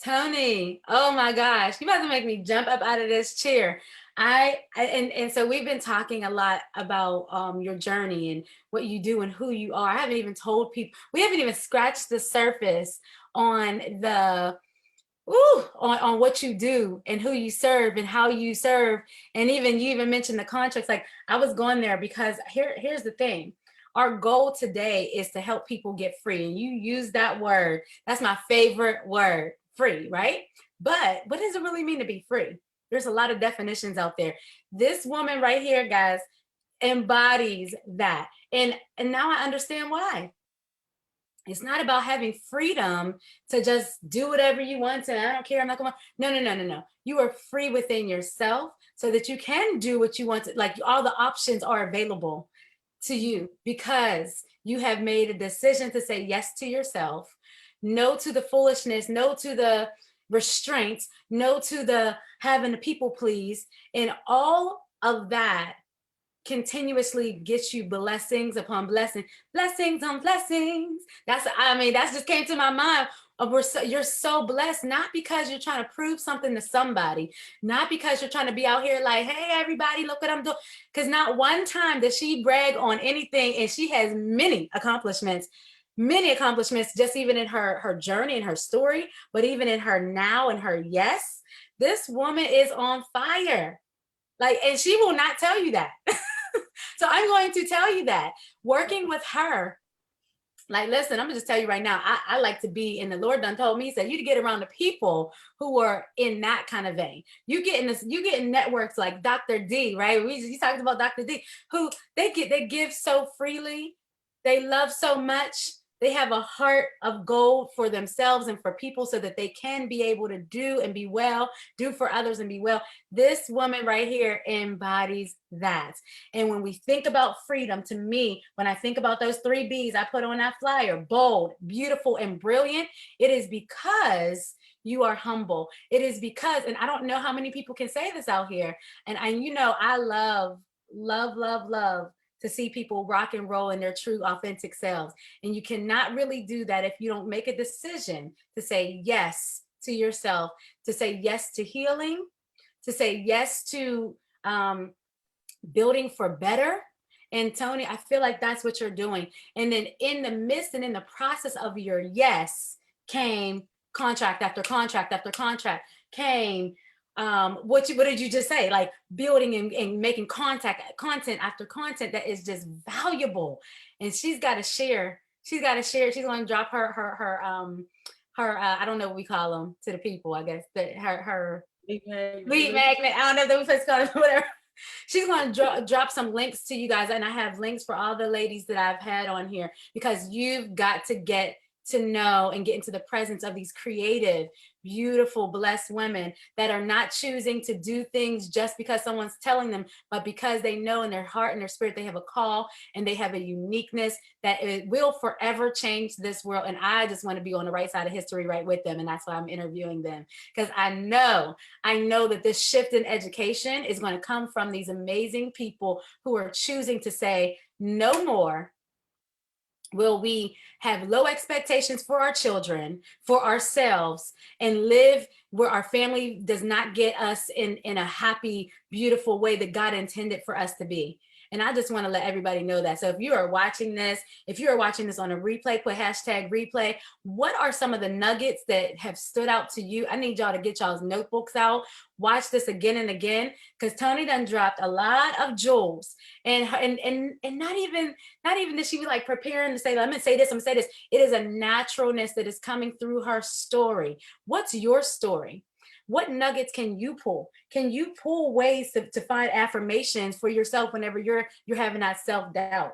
Toni, oh my gosh, you about to make me jump up out of this chair. And so we've been talking a lot about your journey and what you do and who you are. I haven't even told people, we haven't even scratched the surface on the on what you do and who you serve and how you serve. And even you even mentioned the contracts. Like, I was going there because here's the thing. Our goal today is to help people get free. And you use that word. That's my favorite word, free, right? But what does it really mean to be free? There's a lot of definitions out there. This woman right here, guys, embodies that. And now I understand why. It's not about having freedom to just do whatever you want to. I don't care. I'm not going to. No. You are free within yourself so that you can do what you want to. Like, all the options are available to you because you have made a decision to say yes to yourself, no to the foolishness, no to the restraints, no to the having the people please. And all of that continuously gets you blessings upon blessings, blessings on blessings. That just came to my mind. You're so blessed, not because you're trying to prove something to somebody, not because you're trying to be out here like, hey, everybody, look what I'm doing. Because not one time does she brag on anything, and she has many accomplishments, just even in her journey and her story, but even in her now and her yes. This woman is on fire. Like, and she will not tell you that. So I'm going to tell you that working with her, like, listen, I'm gonna just tell you right now, I like to be, and the Lord done told me, he said, you to get around the people who are in that kind of vein. You get in networks like Dr. D, right? You talked about Dr. D, who they give so freely, they love so much. They have a heart of gold for themselves and for people so that they can be able to do and be well, do for others and be well. This woman right here embodies that. And when we think about freedom, to me, when I think about those 3 B's I put on that flyer, bold, beautiful, and brilliant, it is because you are humble. It is because, and I don't know how many people can say this out here. And I love to see people rock and roll in their true, authentic selves. And you cannot really do that if you don't make a decision to say yes to yourself, to say yes to healing, to say yes to building for better. And Toni, I feel like that's what you're doing. And then in the midst and in the process of your yes came contract after contract after contract, came what did you just say? Like, building and making content after content that is just valuable. And she's got to share. She's going to drop her I don't know what we call them to the people, I guess, but her lead magnet. I don't know if that was supposed to call it, whatever. She's going to drop some links to you guys, and I have links for all the ladies that I've had on here, because you've got to get to know and get into the presence of these creative, beautiful, blessed women that are not choosing to do things just because someone's telling them, but because they know in their heart and their spirit they have a call and they have a uniqueness that it will forever change this world. And I just want to be on the right side of history right with them. And that's why I'm interviewing them, because I know that this shift in education is going to come from these amazing people who are choosing to say, no more will we have low expectations for our children, for ourselves, and live where our family does not get us in a happy, beautiful way that God intended for us to be. And I just want to let everybody know that. So if you are watching this, on a replay, put hashtag replay. What are some of the nuggets that have stood out to you? I need y'all to get y'all's notebooks out, watch this again and again, because Toni done dropped a lot of jewels, and not even that she was like preparing to say, I'm gonna say this, I'm gonna say this. It is a naturalness that is coming through her story. What's your story? What nuggets can you pull? Can you pull ways to find affirmations for yourself whenever you're having that self-doubt?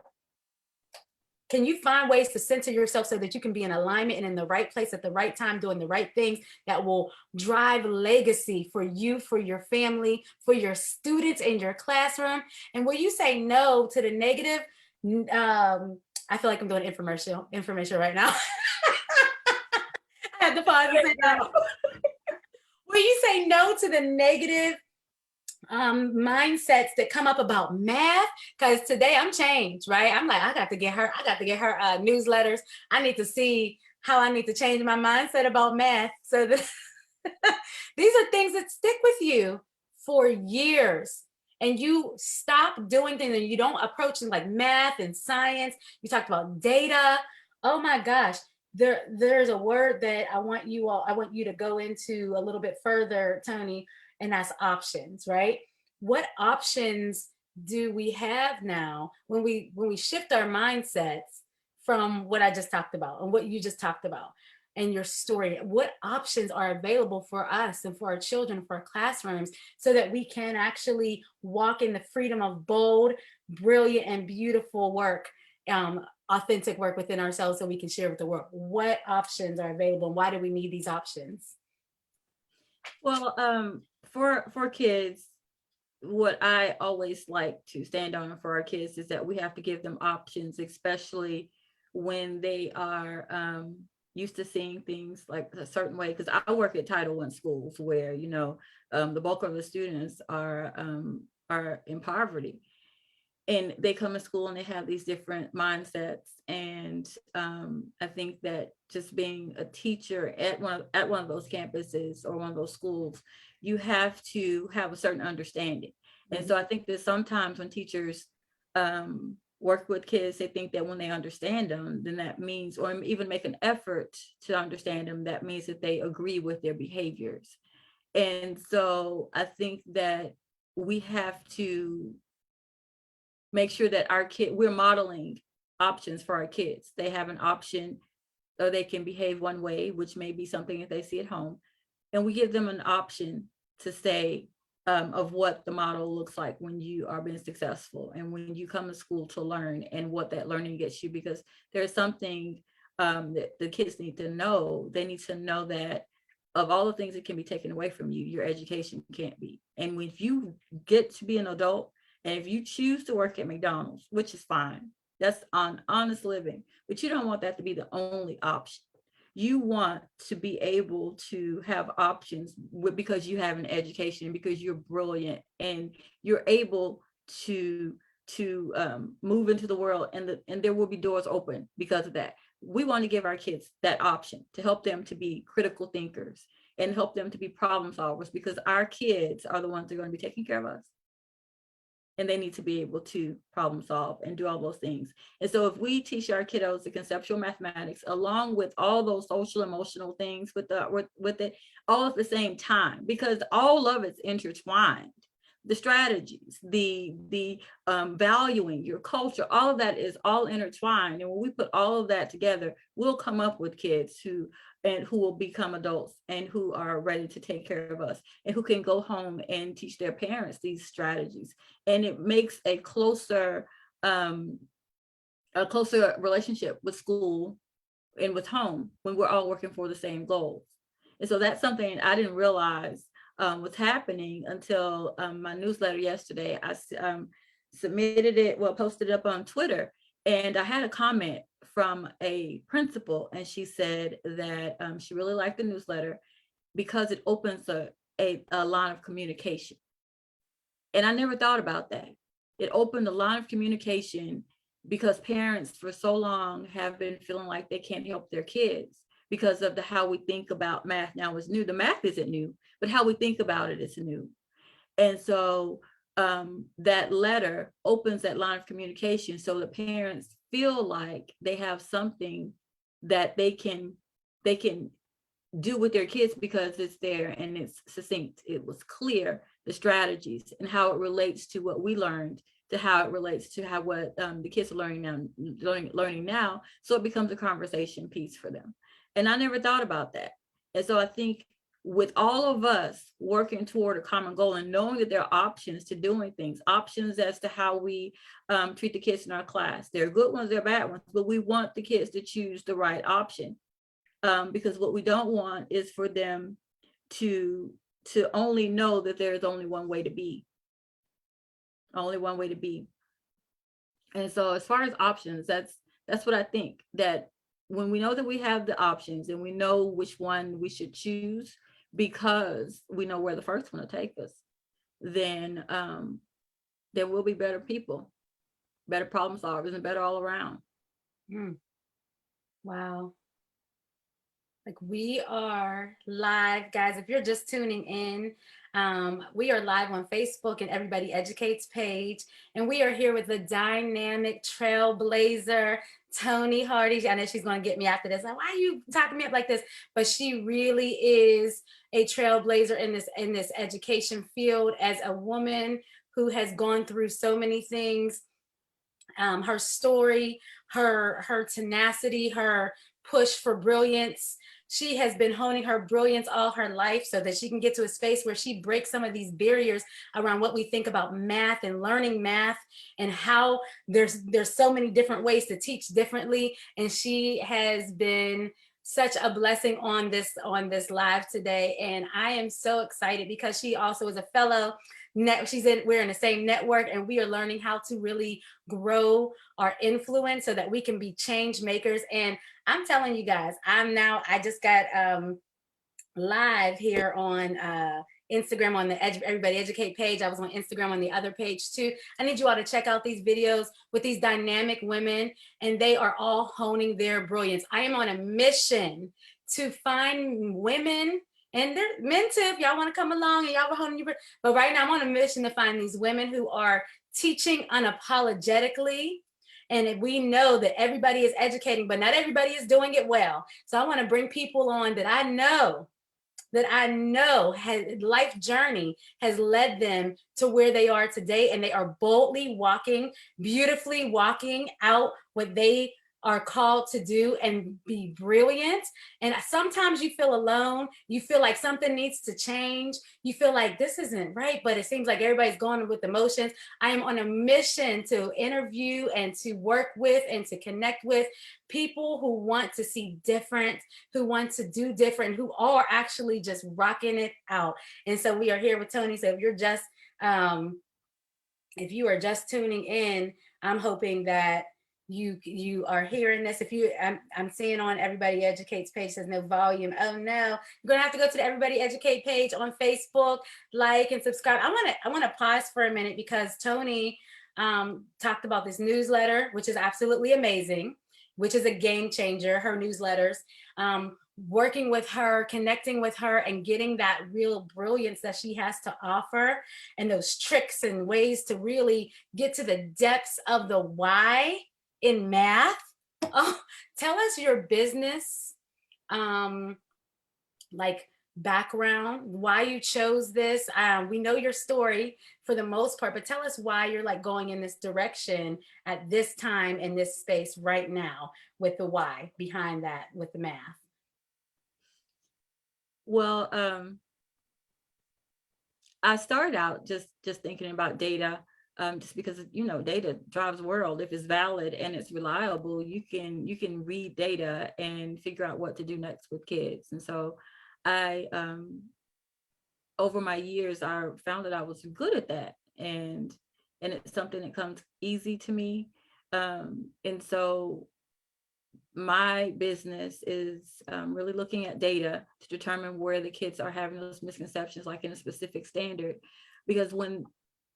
Can you find ways to center yourself so that you can be in alignment and in the right place at the right time, doing the right things that will drive legacy for you, for your family, for your students in your classroom? And will you say no to the negative? I feel like I'm doing infomercial right now. I had to pause and say no. Will you say no to the negative mindsets that come up about math? Because today I'm changed, right? I'm like, I got to get her newsletters. I need to see how I need to change my mindset about math. So that these are things that stick with you for years. And you stop doing things and you don't approach them like math and science. You talked about data. Oh my gosh. There's a word that I want you to go into a little bit further, Toni, and that's options, right? What options do we have now when we shift our mindsets from what I just talked about and what you just talked about and your story? What options are available for us and for our children, for our classrooms, so that we can actually walk in the freedom of bold, brilliant, and beautiful work, authentic work within ourselves, so we can share with the world? What options are available, and why do we need these options? Well, for kids, what I always like to stand on for our kids is that we have to give them options, especially when they are used to seeing things like a certain way. Because I work at Title I schools where, the bulk of the students are in poverty. And they come to school and they have these different mindsets. And I think that just being a teacher at one of those campuses or one of those schools, you have to have a certain understanding. And so I think that sometimes when teachers work with kids, they think that when they understand them, then that means, or even make an effort to understand them, that means that they agree with their behaviors. And so I think that we have to make sure that we're modeling options for our kids. They have an option, or they can behave one way, which may be something that they see at home. And we give them an option to say of what the model looks like when you are being successful and when you come to school to learn, and what that learning gets you. Because there's something that the kids need to know. They need to know that of all the things that can be taken away from you, your education can't be. And when you get to be an adult, and if you choose to work at McDonald's, which is fine, that's on honest living, but you don't want that to be the only option. You want to be able to have options because you have an education, because you're brilliant, and you're able to move into the world, and there will be doors open because of that. We want to give our kids that option to help them to be critical thinkers and help them to be problem solvers, because our kids are the ones that are going to be taking care of us. And they need to be able to problem solve and do all those things. And so if we teach our kiddos the conceptual mathematics, along with all those social emotional things with it, all at the same time, because all of it's intertwined. The strategies, the valuing your culture, all of that is all intertwined. And when we put all of that together, we'll come up with kids who will become adults and who are ready to take care of us, and who can go home and teach their parents these strategies. And it makes a closer relationship with school and with home when we're all working for the same goals. And so that's something I didn't realize was happening until my newsletter yesterday. I posted it up on Twitter, and I had a comment from a principal, and she said that she really liked the newsletter because it opens a line of communication. And I never thought about that. It opened a line of communication because parents for so long have been feeling like they can't help their kids because of how we think about math now is new. The math isn't new, but how we think about it is new. And so that letter opens that line of communication, so the parents feel like they have something that they can do with their kids, because it's there and it's succinct. It was clear, the strategies and how it relates to what we learned, to how it relates to how what the kids are learning now. So it becomes a conversation piece for them. And I never thought about that. And so I think with all of us working toward a common goal and knowing that there are options to doing things, options as to how we treat the kids in our class. There are good ones, there are bad ones, but we want the kids to choose the right option. Because what we don't want is for them to only know that there's only one way to be. Only one way to be. And so as far as options, that's what I think, that when we know that we have the options and we know which one we should choose because we know where the first one will take us, then there will be better people, better problem solvers, and better all around. Wow. Like, we are live, guys. If you're just tuning in, we are live on Facebook and Everybody Educates page. And we are here with the dynamic trailblazer, Toni Hardy. I know she's going to get me after this. Like, why are you talking me up like this? But she really is a trailblazer in this education field, as a woman who has gone through so many things. Her story, her tenacity, her push for brilliance. She has been honing her brilliance all her life so that she can get to a space where she breaks some of these barriers around what we think about math and learning math, and how there's so many different ways to teach differently. And she has been such a blessing on this live today. And I am so excited because she also is a fellow we're in the same network, and we are learning how to really grow our influence so that we can be change makers. And I'm telling you guys, I just got live here on Instagram on the Everybody Educate page. I was on Instagram on the other page too. I need you all to check out these videos with these dynamic women, and they are all honing their brilliance. I am on a mission to find women, and they're men too, if y'all want to come along and y'all were honing your, but right now I'm on a mission to find these women who are teaching unapologetically. And we know that everybody is educating, but not everybody is doing it well. So I want to bring people on that I know has life journey has led them to where they are today, and they are boldly walking, beautifully walking out what they are called to do and be brilliant. And sometimes you feel alone, you feel like something needs to change, you feel like this isn't right, but it seems like everybody's going with emotions. I am on a mission to interview and to work with and to connect with people who want to see different, who want to do different, who are actually just rocking it out. And so we are here with Toni. So if you are just tuning in, I'm hoping that you are hearing this. I'm seeing on Everybody Educates page says no volume. Oh no, you're gonna have to go to the Everybody Educate page on Facebook, like and subscribe. I want to pause for a minute because Toni talked about this newsletter, which is absolutely amazing, which is a game changer. Her newsletters, working with her, connecting with her, and getting that real brilliance that she has to offer, and those tricks and ways to really get to the depths of the why in math. Oh, tell us your business, like background, why you chose this. We know your story for the most part, but tell us why you're like going in this direction at this time in this space right now, with the why behind that with the math. Well, I started out just thinking about data. Just because, data drives the world. If it's valid and it's reliable, you can read data and figure out what to do next with kids. And so I, over my years, I found that I was good at that, and it's something that comes easy to me. And so my business is really looking at data to determine where the kids are having those misconceptions, like in a specific standard, because when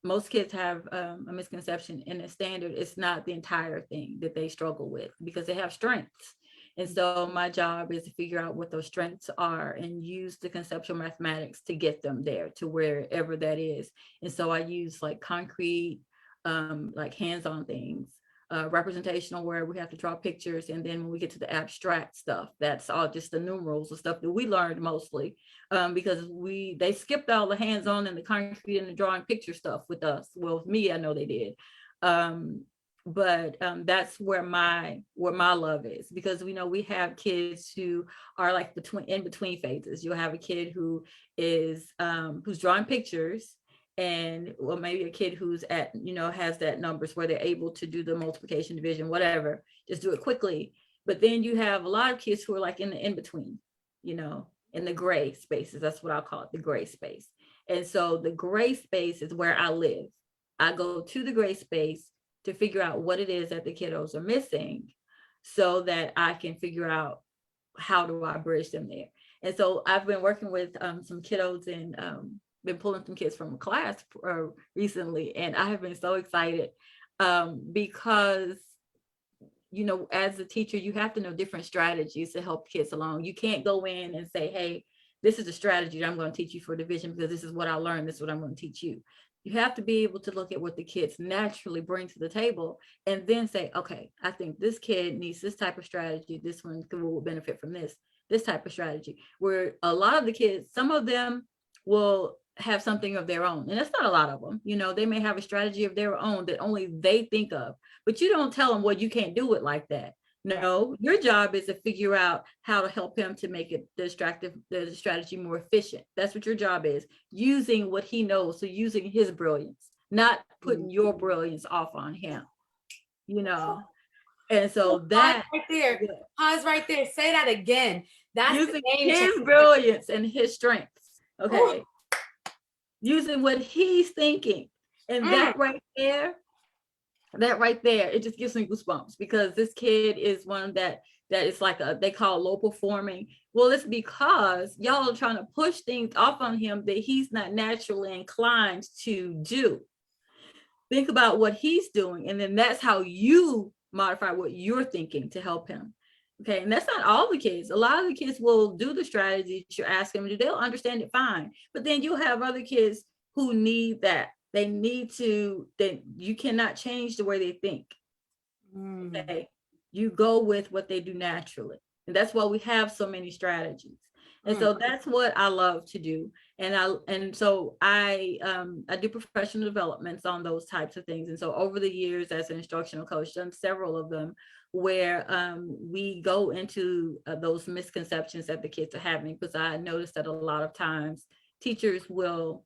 most kids have a misconception in a standard, it's not the entire thing that they struggle with, because they have strengths. And so my job is to figure out what those strengths are and use the conceptual mathematics to get them there to wherever that is. And so I use like concrete, like hands-on things, representational where we have to draw pictures. And then when we get to the abstract stuff, that's all just the numerals and stuff that we learned mostly, because they skipped all the hands-on and the concrete and the drawing picture stuff with us. Well, with me, I know they did. But that's where my love is, because we know we have kids who are like in between phases. You'll have a kid who is who's drawing pictures, and well, maybe a kid who's at, has that numbers where they're able to do the multiplication, division, whatever, just do it quickly. But then you have a lot of kids who are like in the in between, in the gray spaces. That's what I'll call it, the gray space. And so the gray space is where I live. I go to the gray space to figure out what it is that the kiddos are missing, so that I can figure out how do I bridge them there. And so I've been working with some kiddos and been pulling some kids from a class recently, and I have been so excited because, as a teacher, you have to know different strategies to help kids along. You can't go in and say, hey, this is a strategy that I'm going to teach you for division because this is what I learned, this is what I'm going to teach you. You have to be able to look at what the kids naturally bring to the table and then say, okay, I think this kid needs this type of strategy. This one will benefit from this type of strategy. Where a lot of the kids, some of them will have something of their own. And that's not a lot of them. They may have a strategy of their own that only they think of, but you don't tell them, well, you can't do it like that. No, your job is to figure out how to help him to make it the strategy more efficient. That's what your job is, using what he knows. So using his brilliance, not putting your brilliance off on him, And so that right there, pause right there. Say that again. That's using his brilliance and his strengths. Okay. Ooh. Using what he's thinking. And that right there, it just gives me goosebumps, because this kid is one that is like they call low performing. Well, it's because y'all are trying to push things off on him that he's not naturally inclined to do. Think about what he's doing, and then that's how you modify what you're thinking to help him. Okay, and that's not all the kids. A lot of the kids will do the strategies you're asking them to do. They'll understand it fine, but then you'll have other kids who need that. They need to, that you cannot change the way they think. Okay. You go with what they do naturally. And that's why we have so many strategies. And so that's what I love to do. And so I do professional developments on those types of things. And so over the years as an instructional coach, done several of them where we go into those misconceptions that the kids are having, because I noticed that a lot of times teachers will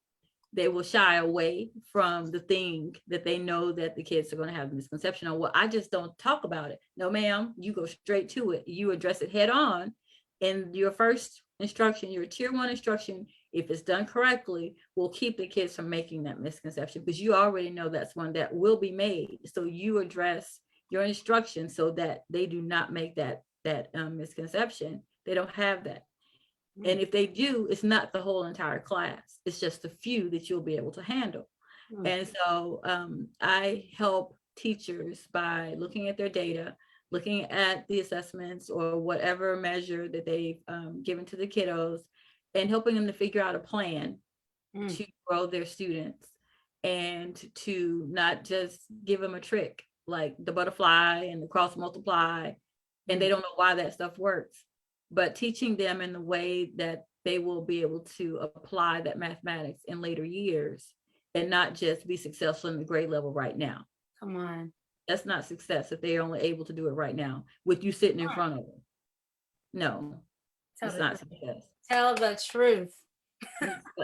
shy away from the thing that they know that the kids are going to have a misconception on. Well, I just don't talk about it. No, ma'am, you go straight to it. You address it head on. And your first instruction, your tier 1 instruction, if it's done correctly, will keep the kids from making that misconception, because you already know that's one that will be made. So you address your instruction so that they do not make that misconception. They don't have that. And if they do, it's not the whole entire class. It's just a few that you'll be able to handle. And so I help teachers by looking at their data, looking at the assessments or whatever measure that they've given to the kiddos, and helping them to figure out a plan to grow their students, and to not just give them a trick like the butterfly and the cross multiply, and they don't know why that stuff works, but teaching them in the way that they will be able to apply that mathematics in later years and not just be successful in the grade level right now. Come on. That's not success if they're only able to do it right now with you sitting in front of them. No, it's not success. Tell the truth.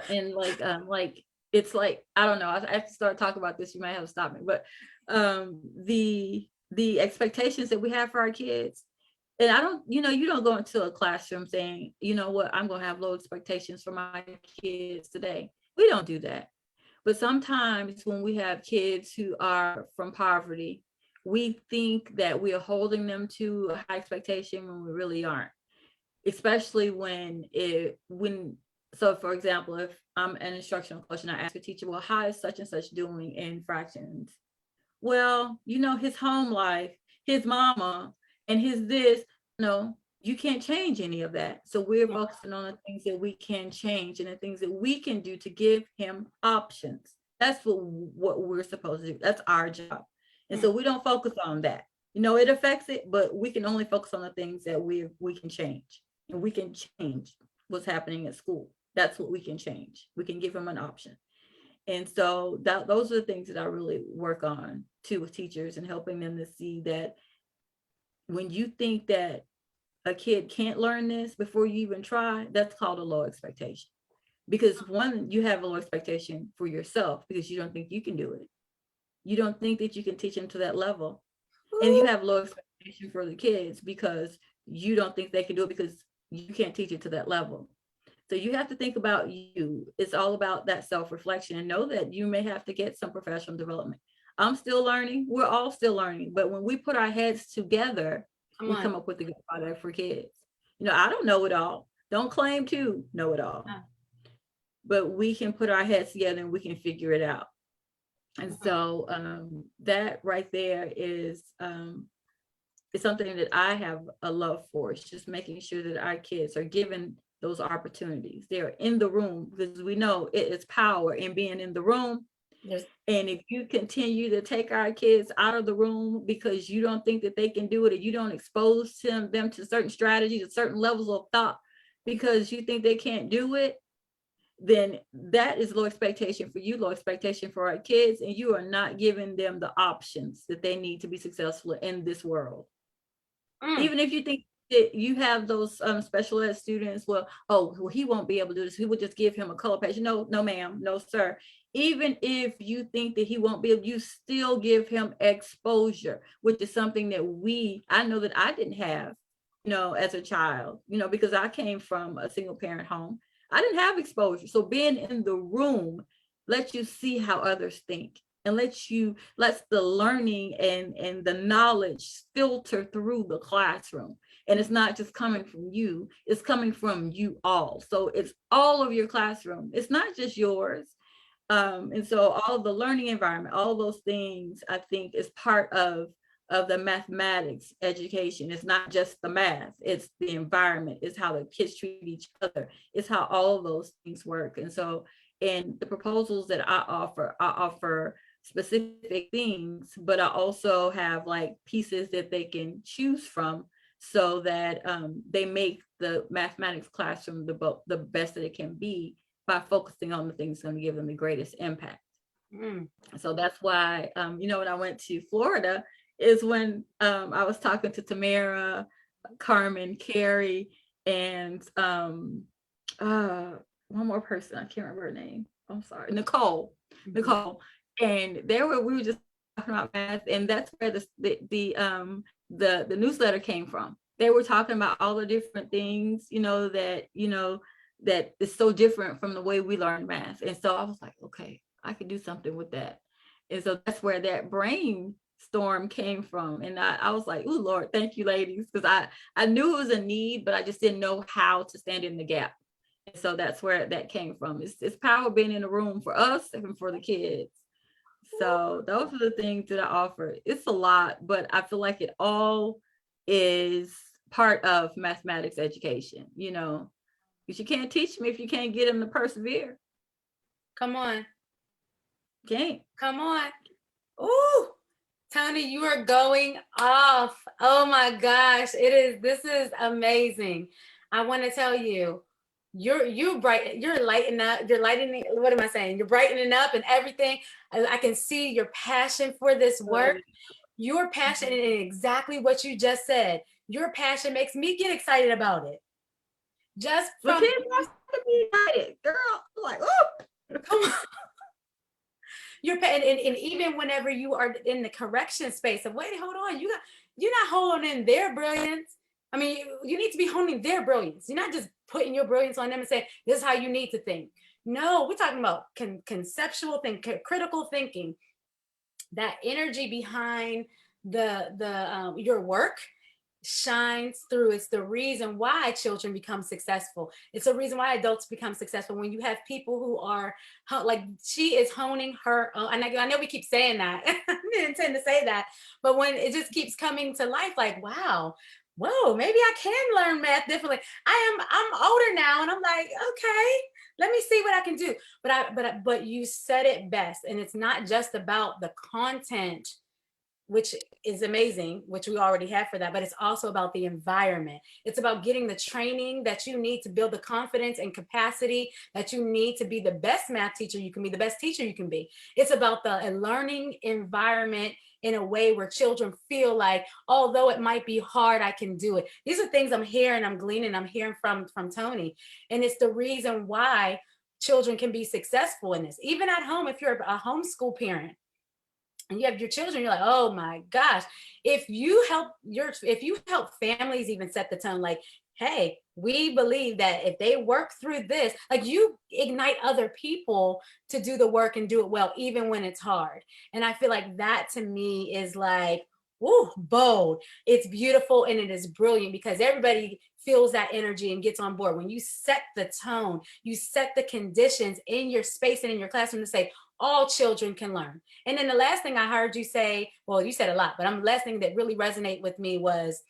And like, it's like, I don't know, I have to start talking about this. You might have to stop me, but the expectations that we have for our kids, and I don't, you don't go into a classroom saying, you know what, I'm going to have low expectations for my kids today. We don't do that. But sometimes when we have kids who are from poverty, we think that we are holding them to a high expectation when we really aren't. Especially so for example, if I'm an instructional coach and I ask a teacher, well, how is such and such doing in fractions? Well, his home life, his mama, and his this, No, you can't change any of that. So we're focusing on the things that we can change and the things that we can do to give him options. That's what we're supposed to do. That's our job. And so we don't focus on that. It affects it, but we can only focus on the things that we can change. And we can change what's happening at school. That's what we can change. We can give him an option. And so those are the things that I really work on too with teachers, and helping them to see that when you think that a kid can't learn this before you even try, that's called a low expectation. Because one, you have a low expectation for yourself because you don't think you can do it. You don't think that you can teach them to that level. And you have low expectation for the kids because you don't think they can do it because you can't teach it to that level. So you have to think about you. It's all about that self-reflection, and know that you may have to get some professional development. I'm still learning. We're all still learning. But when we put our heads together, we come up with a good product for kids. I don't know it all. Don't claim to know it all. But we can put our heads together and we can figure it out. And so that right there is something that I have a love for. It's just making sure that our kids are given those opportunities. They're in the room, because we know it is power in being in the room. Yes. And if you continue to take our kids out of the room because you don't think that they can do it, and you don't expose them to certain strategies or certain levels of thought because you think they can't do it, then that is low expectation for you, low expectation for our kids, and you are not giving them the options that they need to be successful in this world. Even if you think that you have those special ed students, well, he won't be able to do this, he would just give him a color page. No, ma'am, no, sir. Even if you think that he won't be able, you still give him exposure, which is something that I know that I didn't have, as a child, because I came from a single parent home. I didn't have exposure. So being in the room lets you see how others think, and lets the learning and the knowledge filter through the classroom. And it's not just coming from you, it's coming from you all. So it's all of your classroom. It's not just yours. And so all of the learning environment, all of those things, I think, is part of the mathematics education. It's not just the math, it's the environment, it's how the kids treat each other, it's how all of those things work. And so in the proposals that I offer specific things, but I also have like pieces that they can choose from, so that they make the mathematics classroom the best that it can be by focusing on the things that are going to give them the greatest impact. So that's why, when I went to Florida is when I was talking to Tamara, Carmen, Carrie, and one more person. I can't remember her name. I'm sorry. Nicole. And we were just talking about math, and that's where the newsletter came from. They were talking about all the different things, that is so different from the way we learn math. And so I was like, okay, I could do something with that. And so that's where that brainstorm came from. And I was like, oh, Lord, thank you, ladies. Because I knew it was a need, but I just didn't know how to stand in the gap. And so that's where that came from. It's power being in the room for us and for the kids. So those are the things that I offer. It's a lot, but I feel like it all is part of mathematics education, because you can't teach them if you can't get them to persevere. Come on. Can't. Come on. Ooh, Toni, you are going off. Oh my gosh. This is amazing. I want to tell you, you're bright, you're lighting up, what am I saying? You're brightening up and everything. I can see your passion for this work. Your passion in exactly what you just said. Your passion makes me get excited about it. Just from kids want to be excited, girl. I'm like, oh, come on. And even whenever you are in the correction space of, wait, hold on, you're not holding their brilliance. I mean, you need to be honing their brilliance. You're not just putting your brilliance on them and saying, this is how you need to think. No, we're talking about conceptual thinking, critical thinking, that energy behind your work shines through. It's the reason why children become successful. It's the reason why adults become successful. When you have people who are like, she is honing her own, and I know we keep saying that, I didn't intend to say that, but when it just keeps coming to life, like, wow, whoa, maybe I can learn math differently. I'm older now and I'm like, okay, let me see what I can do. But you said it best. And it's not just about the content, which is amazing, which we already have for that, but it's also about the environment. It's about getting the training that you need to build the confidence and capacity that you need to be the best math teacher you can be, the best teacher you can be. It's about the learning environment in a way where children feel like, although it might be hard, I can do it. These are things I'm hearing, I'm gleaning, I'm hearing from Toni. And it's the reason why children can be successful in this. Even at home, if you're a homeschool parent, and you have your children, you're like, oh my gosh, if you help families even set the tone, like, hey, we believe that if they work through this, like, you ignite other people to do the work and do it well, even when it's hard. And I feel like that to me is like, ooh, bold. It's beautiful and it is brilliant because everybody feels that energy and gets on board. When you set the tone, you set the conditions in your space and in your classroom to say, all children can learn. And then the last thing I heard you say, well, you said a lot, but the last thing that really resonated with me was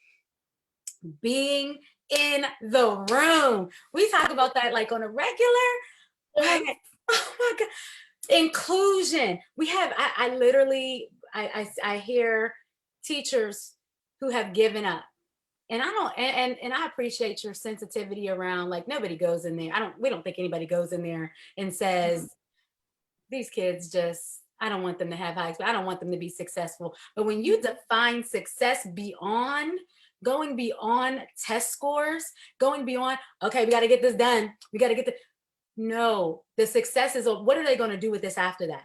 being in the room. We talk about that like on a regular, like, oh my God, inclusion. We have, I literally, I hear teachers who have given up. And I don't, and I appreciate your sensitivity around, like, nobody goes in there. We don't think anybody goes in there and says, these kids just, I don't want them to have high, I don't want them to be successful. But when you define success beyond, going beyond test scores, going beyond, okay, we got to get this done. We got to get the, no, the success is, what are they going to do with this after that?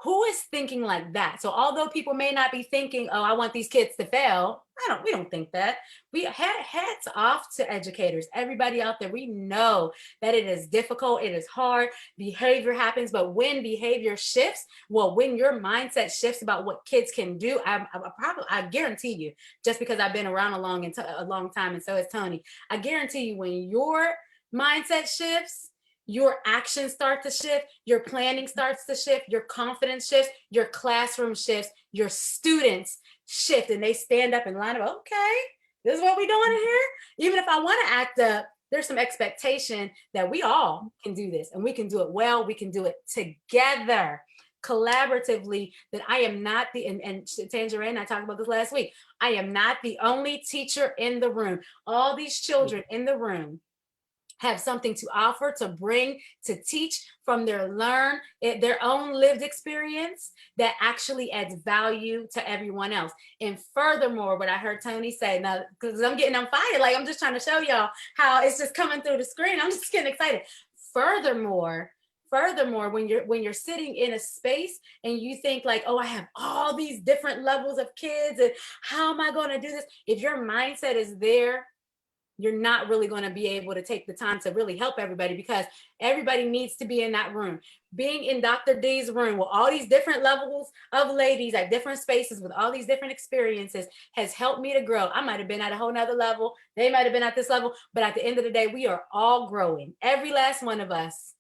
Who is thinking like that? So although people may not be thinking, oh, I want these kids to fail, we don't think that. We hats off to educators, everybody out there. We know that it is difficult, it is hard, behavior happens, but when behavior shifts, well, when your mindset shifts about what kids can do, I guarantee you, just because I've been around a long time, and so has Toni, I guarantee you, when your mindset shifts, your actions start to shift, your planning starts to shift, your confidence shifts, your classroom shifts, your students shift, and they stand up and line up, okay, this is what we're doing in here. Even if I want to act up, there's some expectation that we all can do this, and we can do it well, we can do it together, collaboratively, that I am not the, and Tangerine, I talked about this last week, I am not the only teacher in the room. All these children in the room have something to offer, to bring, to teach from their own lived experience that actually adds value to everyone else. And furthermore, what I heard Toni say, now, because I'm getting on fire, like, I'm just trying to show y'all how it's just coming through the screen. I'm just getting excited. Furthermore, when you're sitting in a space and you think like, oh, I have all these different levels of kids, and how am I going to do this? If your mindset is there, you're not really going to be able to take the time to really help everybody, because everybody needs to be in that room. Being in Dr. D's room with all these different levels of ladies at different spaces with all these different experiences has helped me to grow. I might have been at a whole nother level. They might have been at this level, but at the end of the day, we are all growing. Every last one of us,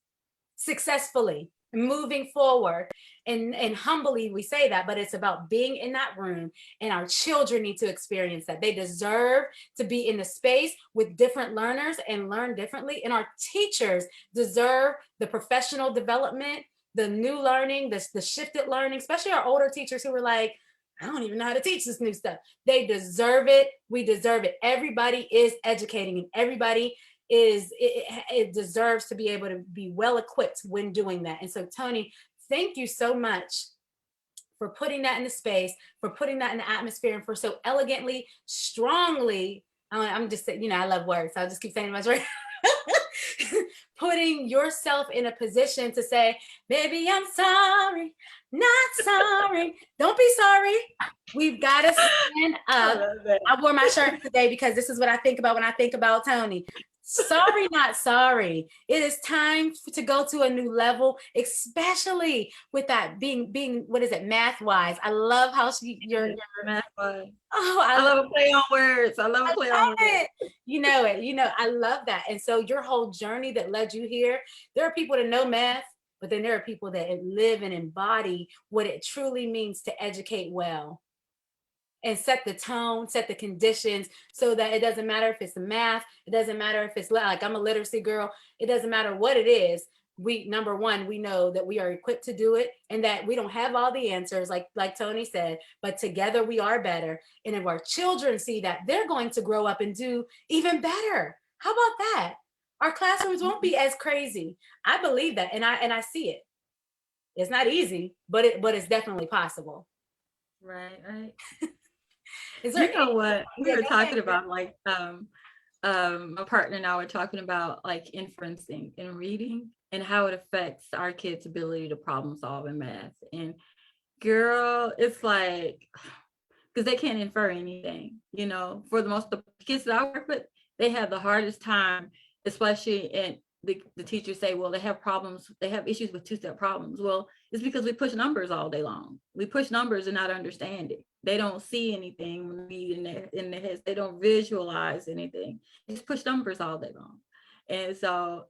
successfully moving forward. And humbly we say that, but it's about being in that room, and our children need to experience that. They deserve to be in the space with different learners and learn differently, and our teachers deserve the professional development, the new learning, the shifted learning, especially our older teachers who were like, I don't even know how to teach this new stuff. They deserve it. We deserve it. Everybody is educating, and everybody it deserves to be able to be well equipped when doing that. And so, Toni, thank you so much for putting that in the space, for putting that in the atmosphere, and for so elegantly, strongly, I'm just, I love words, so I'll just keep saying much right. Putting yourself in a position to say, baby, I'm sorry, not sorry. Don't be sorry. We've got to stand up. I wore my shirt today because this is what I think about when I think about Toni. Sorry, not sorry. It is time to go to a new level, especially with that being what is it, MathWhys. I love how your MathWhys. Oh, I love a play on words. I love a play on words. You know it. I love that. And so your whole journey that led you here, there are people that know math, but then there are people that live and embody what it truly means to educate well. and set the tone, set the conditions, so that it doesn't matter if it's math, it doesn't matter if it's like I'm a literacy girl, it doesn't matter what it is. We, number one, we know that we are equipped to do it, and that we don't have all the answers, like Toni said, but together we are better. And if our children see that, they're going to grow up and do even better. How about that? Our classrooms won't be as crazy. I believe that, and I see it. It's not easy, but it's definitely possible. Right, right. Is there You know what? We yeah, were go talking ahead. about like my partner and I were talking about like inferencing and reading and how it affects our kids' ability to problem solve in math. And girl, it's like because they can't infer anything, you know. For the most, the kids that I work with, they have the hardest time, especially in the teachers say, well, they have problems, they have issues with two-step problems. Well, it's because we push numbers all day long. We push numbers and not understanding. They don't see anything when we in their heads. They don't visualize anything. They just push numbers all day long. And so,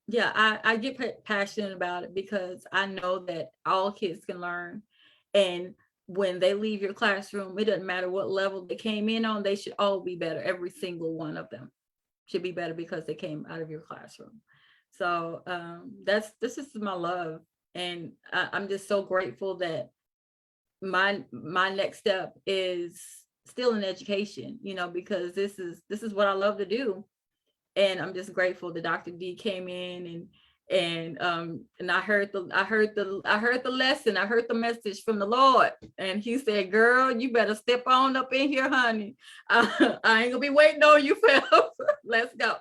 yeah, I get passionate about it because I know that all kids can learn. And when they leave your classroom, it doesn't matter what level they came in on, they should all be better. Every single one of them should be better because they came out of your classroom. So this is my love. And I'm just so grateful that my next step is still in education, you know, because this is what I love to do. And I'm just grateful that Dr. D came in and I heard the lesson, I heard the message from the Lord, and he said, girl, you better step on up in here, honey. I ain't gonna be waiting on you forever. Let's go.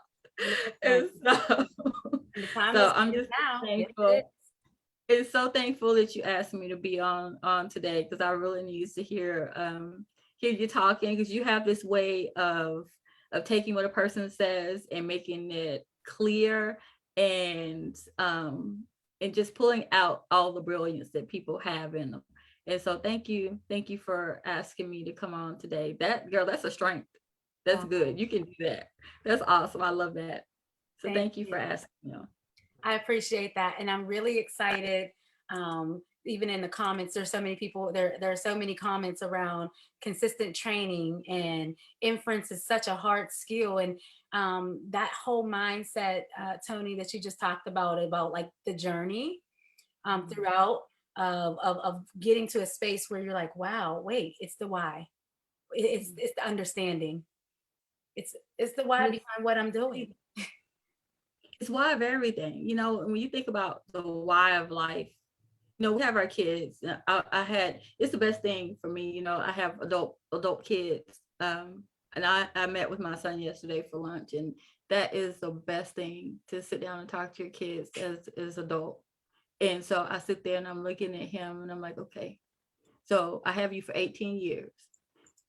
And so I'm just now. thankful. It's so thankful that you asked me to be on today, because I really need to hear you talking, because you have this way of taking what a person says and making it clear, and just pulling out all the brilliance that people have in them. And so thank you for asking me to come on today. That girl, that's a strength. That's good. You can do that. That's awesome. I love that. So thank you for asking me. I appreciate that, and I'm really excited. Even in the comments, there's so many people there are so many comments around consistent training, and inference is such a hard skill. And that whole mindset, Toni, that you just talked about like the journey throughout of getting to a space where you're like, wow, wait, it's the why. It's the understanding. It's the why behind what I'm doing. It's why of everything. You know, when you think about the why of life, you know, we have our kids. It's the best thing for me. You know, I have adult kids. And I met with my son yesterday for lunch, and that is the best thing, to sit down and talk to your kids as adult. And so I sit there and I'm looking at him and I'm like, okay, so I have you for 18 years.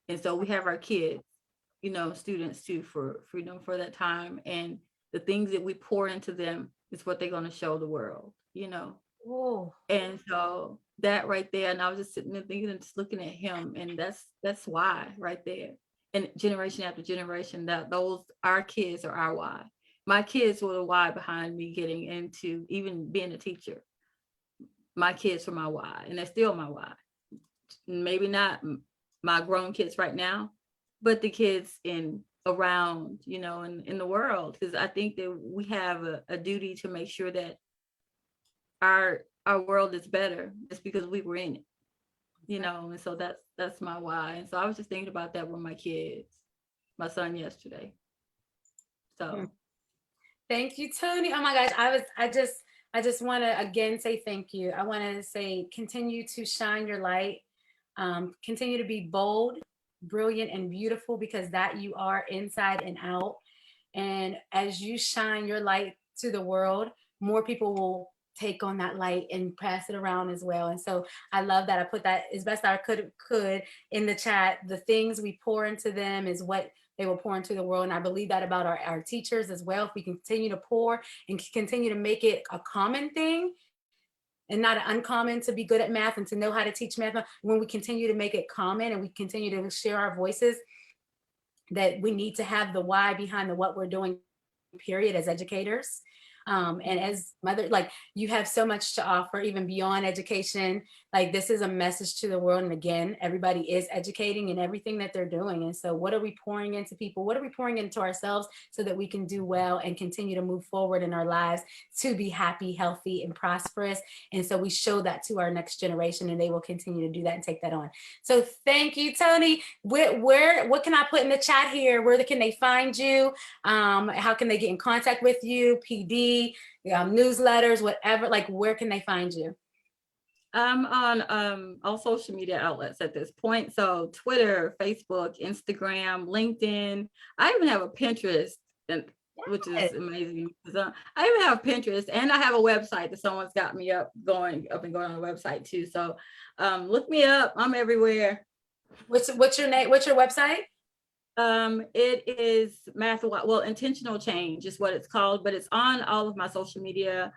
And so we have our kids, you know, students too, for that time. And the things that we pour into them is what they're going to show the world, you know. Ooh. And so that right there, and I was just sitting there thinking and just looking at him, and that's why right there. And generation after generation, that those our kids are our why. My kids were the why behind me getting into even being a teacher. My kids were my why, and they're still my why. Maybe not my grown kids right now, but the kids around, you know, in the world, because I think that we have a duty to make sure that our world is better just because we were in it, you know. And so that's my why. And so I was just thinking about that with my kids, my son yesterday. So thank you, Toni. Oh my gosh, I just want to again say thank you. I want to say continue to shine your light, continue to be bold, brilliant, and beautiful, because that you are inside and out. And as you shine your light to the world, more people will take on that light and pass it around as well. And so I love that. I put that as best I could in the chat. The things we pour into them is what they will pour into the world. And I believe that about our teachers as well. If we continue to pour and continue to make it a common thing and not uncommon to be good at math and to know how to teach math, when we continue to make it common and we continue to share our voices, that we need to have the why behind the what we're doing, period, as educators. And as mother, like, you have so much to offer even beyond education, Like, this is a message to the world. And again, everybody is educating in everything that they're doing. And so what are we pouring into people? What are we pouring into ourselves so that we can do well and continue to move forward in our lives to be happy, healthy, and prosperous? And so we show that to our next generation, and they will continue to do that and take that on. So thank you, Toni. What can I put in the chat here? Where can they find you? How can they get in contact with you? PD, newsletters, whatever, like, where can they find you? I'm on all social media outlets at this point. So Twitter, Facebook, Instagram, LinkedIn. I even have a Pinterest, which is amazing. I even have Pinterest, and I have a website that someone's got me up and going on the website too. So look me up. I'm everywhere. What's your name? What's your website? It is MathWhys. Well, Intentional Change is what it's called, but it's on all of my social media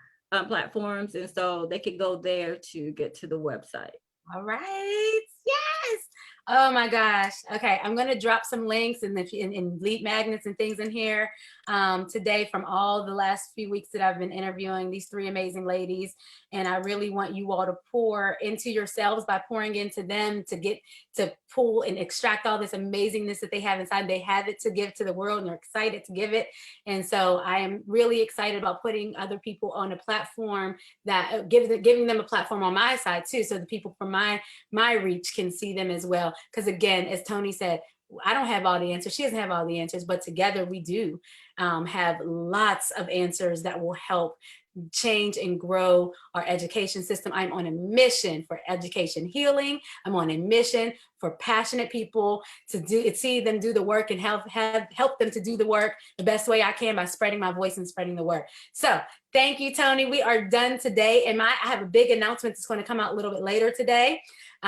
platforms, and so they could go there to get to the website. All right. Yes. Oh my gosh. Okay. I'm going to drop some links and lead magnets and things in here today from all the last few weeks that I've been interviewing these three amazing ladies. And I really want you all to pour into yourselves by pouring into them to pull and extract all this amazingness that they have inside. They have it to give to the world, and they're excited to give it. And so I am really excited about putting other people on a platform that giving them a platform on my side too. So the people from my reach can see them as well. Because again, as Toni said, I don't have all the answers. She doesn't have all the answers, but together we do have lots of answers that will help change and grow our education system. I'm on a mission for education healing. I'm on a mission for passionate people to see them do the work and help them to do the work the best way I can by spreading my voice and spreading the word. So thank you, Toni. We are done today. And I have a big announcement that's going to come out a little bit later today.